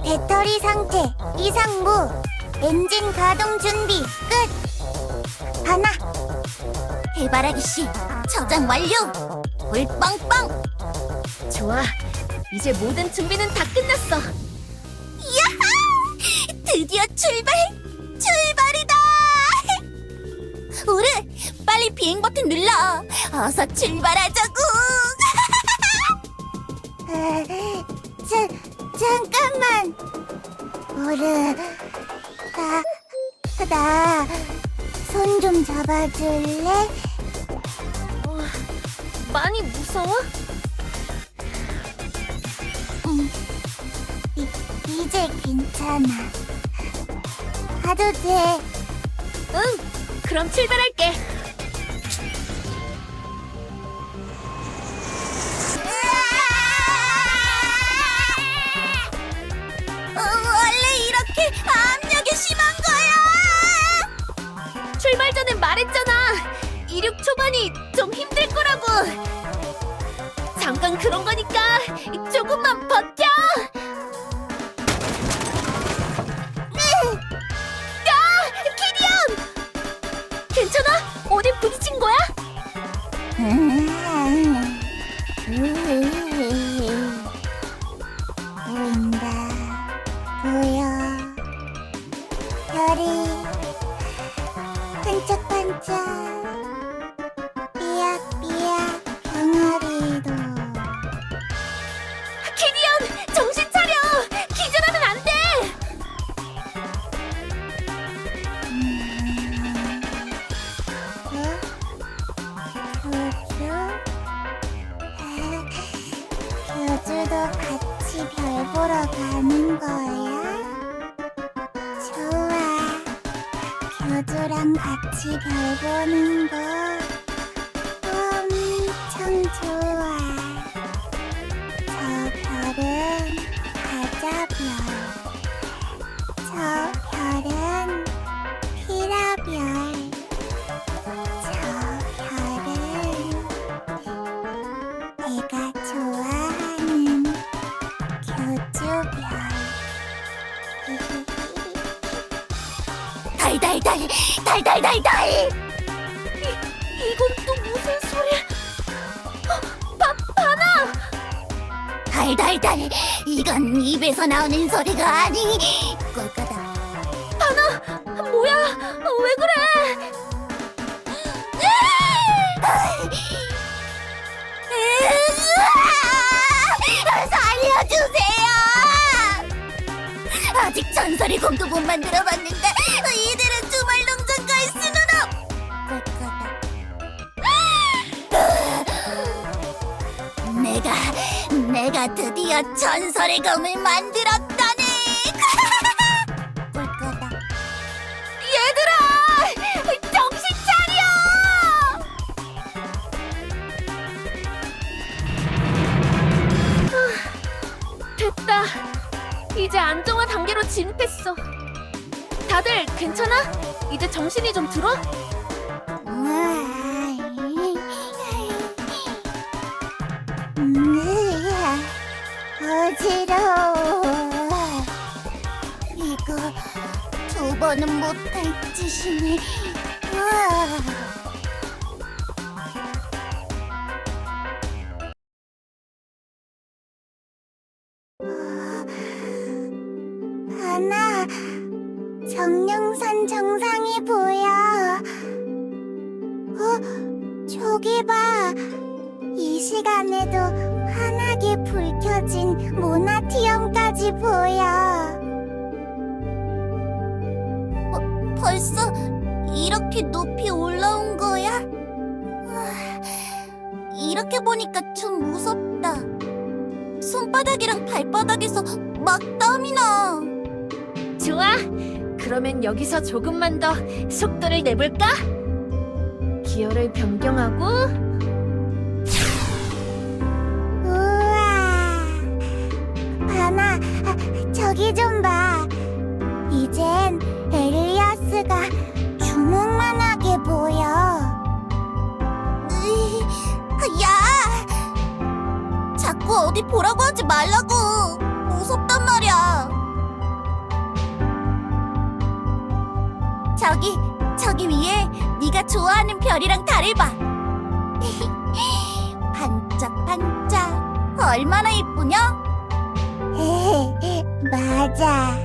배터리 상태 이상무. 엔진 가동 준비 끝. 하나. 해바라기 씨, 저장 완료. 불 빵빵. 좋아. 이제 모든 준비는 다 끝났어. 야하! 드디어 출발이다. 우르, 빨리 비행 버튼 눌러. 어서 출발하자고. 잠깐만. 오르, 나 손 좀 잡아줄래? 많이 무서워? 이제 괜찮아. 가도 돼. 응, 그럼 출발할게. 원래 이렇게 압력이 심한 거야. 출발 전에 말했잖아. 이륙 초반이 좀 힘들 거라고. 잠깐 그런 거니까 조금만 버텨. 야, 키디언! 괜찮아? 어디 부딪힌 거야? 보인다. 보여. 별이 반짝반짝. 삐약삐약 병아리도. 키디언, 정신 차려. 기절하면 안 돼. 교주도 같이 별 보러 가는 거야? 좋아. 교주랑 같이 별 보는 거 엄청 좋아. 저 별은 가자별. 저 별은 피라별. 저 별은 내가 좋아하는 교주별. 달달달. 이건 또 무슨 소리야? 바나! 달달달. 이건 입에서 나오는 소리가 아니. 꼴까다. 뭐야? 왜 그래? 살려주세요. 아직 전설의 공도 못 만들어봤는데 이들은 주말 농장 갈 수는 내가 드디어 전설의 검을 만들었다네. 꼴까다. 얘들아! 정신 차려! 됐다. 이제 안정화 단계로 진입했어. 다들 괜찮아? 이제 정신이 좀 들어? 어지러워. 이거 두 번은 못할 짓이네. 하나, 정령산 정상이 보여. 저기 봐. 이 시간에도 환하게 불 켜진 모나티엄까지 보여. 벌써 이렇게 높이 올라온 거야? 이렇게 보니까 좀 무섭다. 손바닥이랑 발바닥에서 막 땀이 나. 좋아. 그러면 여기서 조금만 더 속도를 내볼까? 기어를 변경하고 우와. 바나, 저기 좀 봐. 이젠 엘리아스가 주먹만하게 보여. 야! 자꾸 어디 보라고 하지 말라고. 무섭단 말이야. 저기 위에 네가 좋아하는 별이랑 달을 봐. 반짝반짝. 얼마나 예쁘냐? 맞아.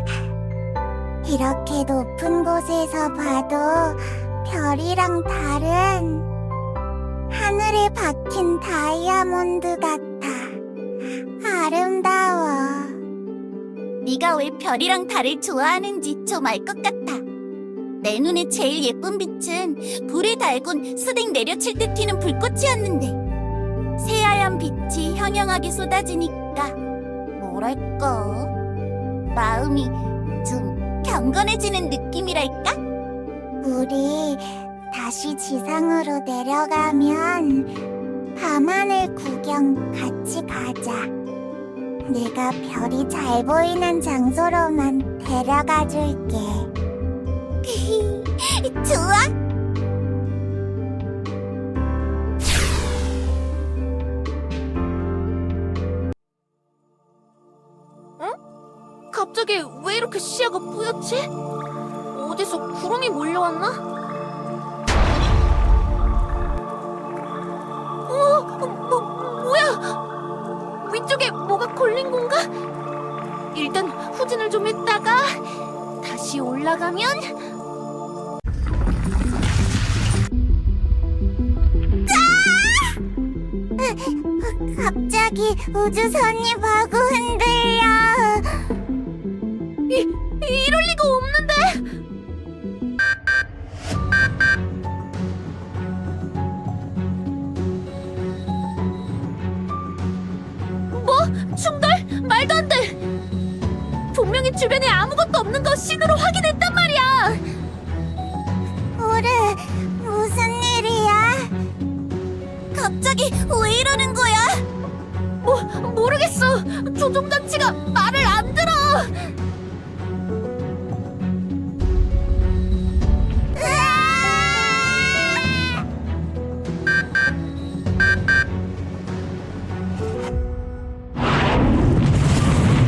이렇게 높은 곳에서 봐도 별이랑 달은 하늘에 박힌 다이아몬드 같아. 아름다워. 네가 왜 별이랑 달을 좋아하는지 좀 알 것 같아. 내 눈에 제일 예쁜 빛은 불에 달군 스댕 내려칠 때 튀는 불꽃이었는데 새하얀 빛이 형형하게 쏟아지니까 뭐랄까 마음이 좀 경건해지는 느낌이랄까? 우리 다시 지상으로 내려가면 밤하늘 구경 같이 가자. 내가 별이 잘 보이는 장소로만 데려가 줄게. 좋아. 갑자기 왜 이렇게 시야가 뿌옇지? 어디서 구름이 몰려왔나? 뭐야? 위쪽에 뭐가 걸린 건가? 일단 후진을 좀 했다가 다시 올라가면 갑자기 우주선이 마구 흔들려. 이럴 리가 없는데! 뭐? 충돌? 말도 안 돼! 분명히 주변에 아무것도 없는 거 신으로 확인했단 말이야! 오르, 무슨 일이야? 갑자기 왜 이러는 거야? 모르겠어! 조종장치가 말을 안 들어!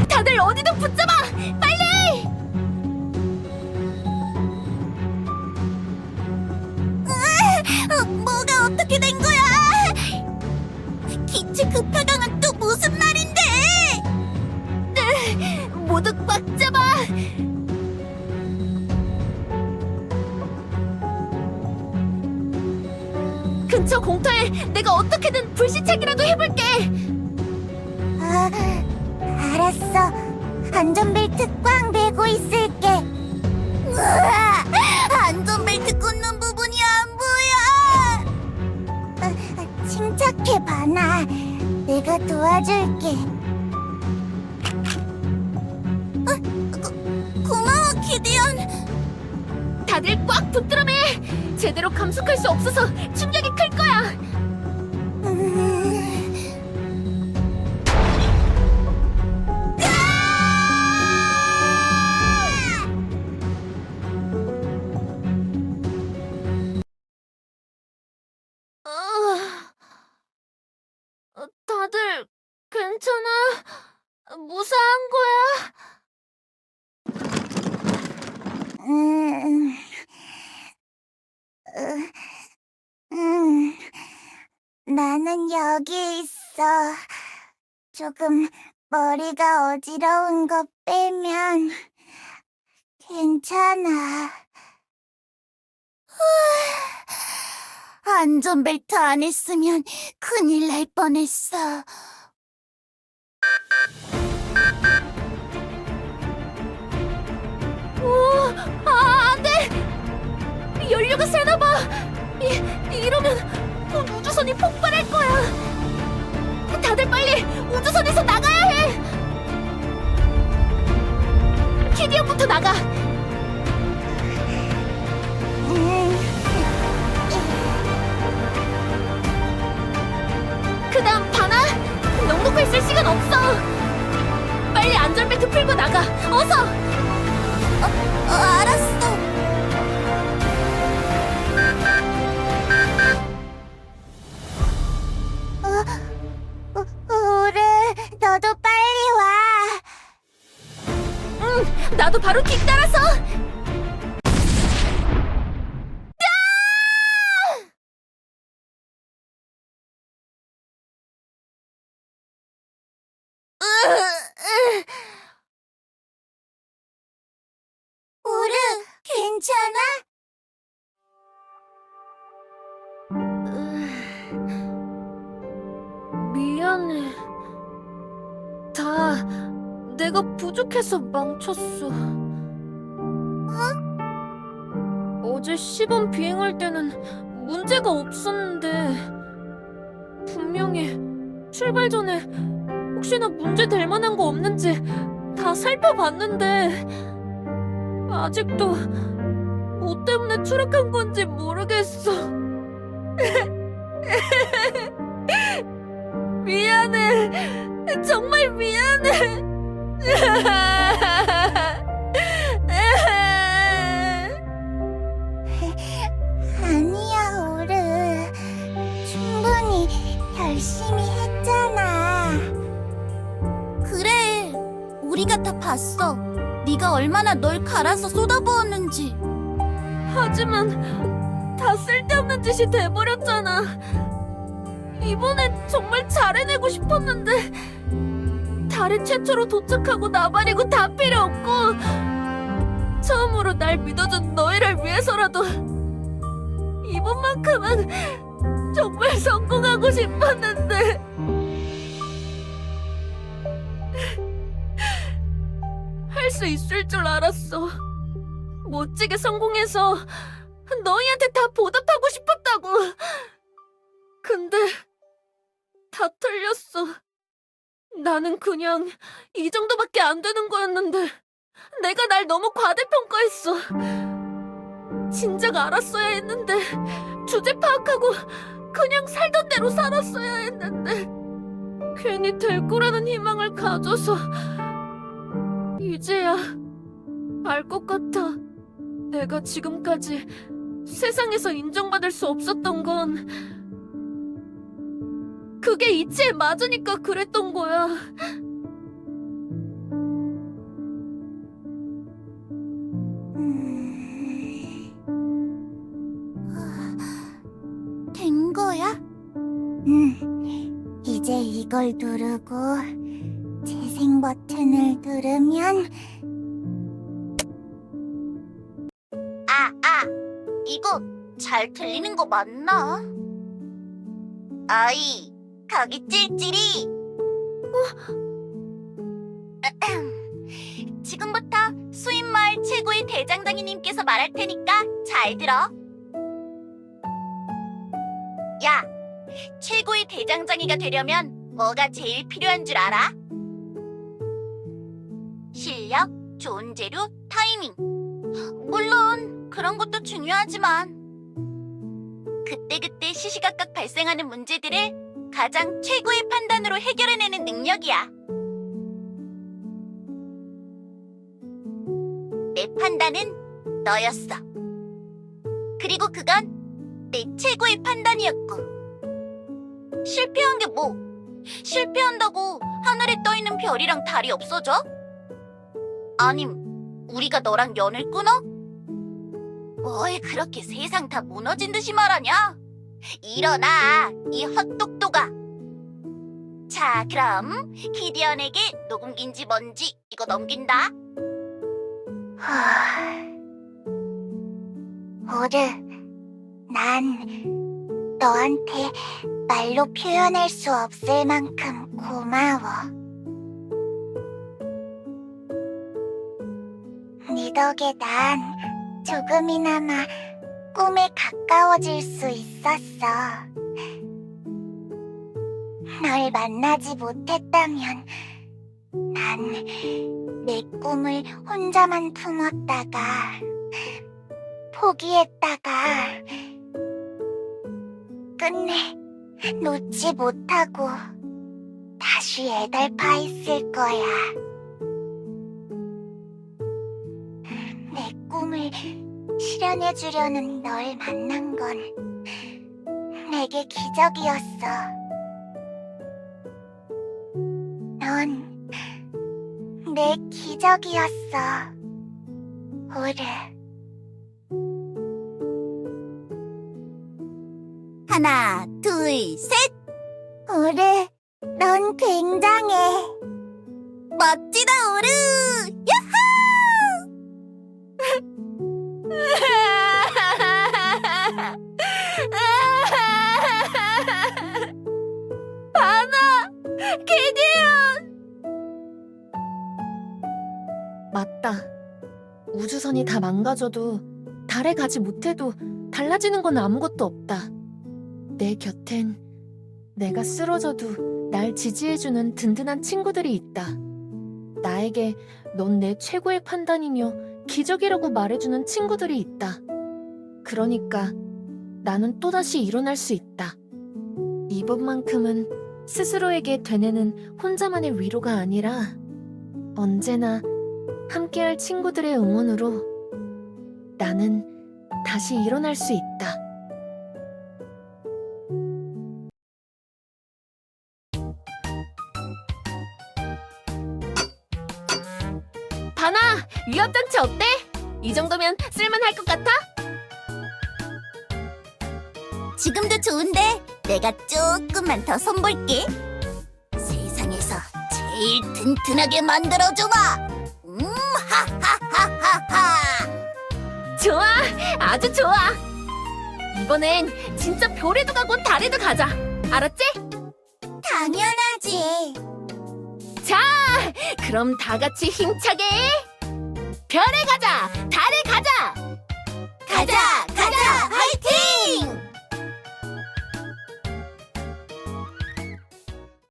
다들 어디든 붙잡아! 빨리! 뭐가 어떻게 된 거야? 기체 급파강은 또 무슨 말인데? 내가 어떻게든 불시착이라도 해볼게. 아, 알았어. 안전벨트 꽉 매고 있을게. 으아! 안전벨트 꽂는 부분이 안 보여. 침착해, 바나. 내가 도와줄게. 고마워, 기디언. 다들 꽉 붙들어매. 제대로 감속할 수 없어서 충격이 클 거야. 다들 괜찮아? 무사한 거야? 음, 으, 나는 여기 있어. 조금 머리가 어지러운 거 빼면 괜찮아. 안전벨트 안 했으면 큰일 날 뻔했어. 안 돼! 연료가 새나 봐. 이러면 곧 우주선이 폭발할 거야. 다들 빨리 우주선에서 나가야 해. 키디언부터 나가. 그다음 바나. 넉넉히 쓸 시간 없어. 빨리 안전벨트 풀고 나가. 어서. 알았어. 우르, 너도 빨리 와. 응, 나도 바로 뒤따라서. 우르, 괜찮아? 미안해. 다 내가 부족해서 망쳤어. 어제 시범 비행할 때는 문제가 없었는데 분명히 출발 전에 혹시나 문제 될 만한 거 없는지 다 살펴봤는데 아직도 뭐 때문에 추락한 건지 모르겠어. 미안해. 정말 미안해. 아니야, 우르. 충분히 열심히 했잖아. 그래, 우리가 다 봤어. 네가 얼마나 널 갈아서 쏟아부었는지. 하지만 다 쓸데없는 짓이 돼버렸잖아. 이번엔 정말 잘해내고 싶었는데 달에 최초로 도착하고 나발이고 다 필요 없고 처음으로 날 믿어준 너희를 위해서라도 이번만큼은 정말 성공하고 싶었는데 할 수 있을 줄 알았어. 멋지게 성공해서 너희한테 다 보답하고 싶었다고. 근데 다 틀렸어. 나는 그냥 이 정도밖에 안 되는 거였는데 내가 날 너무 과대평가했어. 진작 알았어야 했는데 주제 파악하고 그냥 살던 대로 살았어야 했는데 괜히 될 거라는 희망을 가져서 이제야 알 것 같아. 내가 지금까지 세상에서 인정받을 수 없었던 건 그게 이치에 맞으니까 그랬던 거야. 된 거야? 이제 이걸 누르고 재생 버튼을 누르면 이거 잘 들리는 거 맞나? 어이, 거기 찔찔이. 지금부터 수인마을 최고의 대장장이님께서 말할 테니까 잘 들어. 야, 최고의 대장장이가 되려면 뭐가 제일 필요한 줄 알아? 실력, 좋은 재료, 타이밍. 물론 그런 것도 중요하지만 그때그때 시시각각 발생하는 문제들을 가장 최고의 판단으로 해결해내는 능력이야. 내 판단은 너였어. 그리고 그건 내 최고의 판단이었고. 실패한 게 뭐? 실패한다고 하늘에 떠있는 별이랑 달이 없어져? 아님 우리가 너랑 연을 끊어? 뭘 그렇게 세상 다 무너진 듯이 말하냐? 일어나, 이 헛똑똑아. 자, 그럼 기디언에게 녹음기인지 뭔지 이거 넘긴다. 오르, 난 너한테 말로 표현할 수 없을 만큼 고마워. 네 덕에 난 조금이나마 꿈에 가까워질 수 있었어. 널 만나지 못했다면 난 내 꿈을 혼자만 품었다가 포기했다가 끝내 놓지 못하고 다시 애달파 있을 거야. 내 꿈을 실현해주려는 널 만난 건 내게 기적이었어. 넌 내 기적이었어, 오르. 하나, 둘, 셋. 오르, 넌 굉장해. 멋지다, 오르. 야호! 맞다. 우주선이 다 망가져도 달에 가지 못해도 달라지는 건 아무것도 없다. 내 곁엔 내가 쓰러져도 날 지지해주는 든든한 친구들이 있다. 나에게 넌 내 최고의 판단이며 기적이라고 말해주는 친구들이 있다. 그러니까 나는 또다시 일어날 수 있다. 이번만큼은 스스로에게 되뇌는 혼자만의 위로가 아니라 언제나 함께할 친구들의 응원으로 나는 다시 일어날 수 있다. 바나, 위협장치 어때? 이 정도면 쓸만할 것 같아? 지금도 좋은데 내가 조금만 더 손볼게. 세상에서 제일 튼튼하게 만들어줘봐. 하하하하하. 좋아, 아주 좋아. 이번엔 진짜 별에도 가고 달에도 가자. 알았지? 당연하지. 자, 그럼 다 같이 힘차게 별에 가자, 달에 가자. 가자, 가자, 화이팅!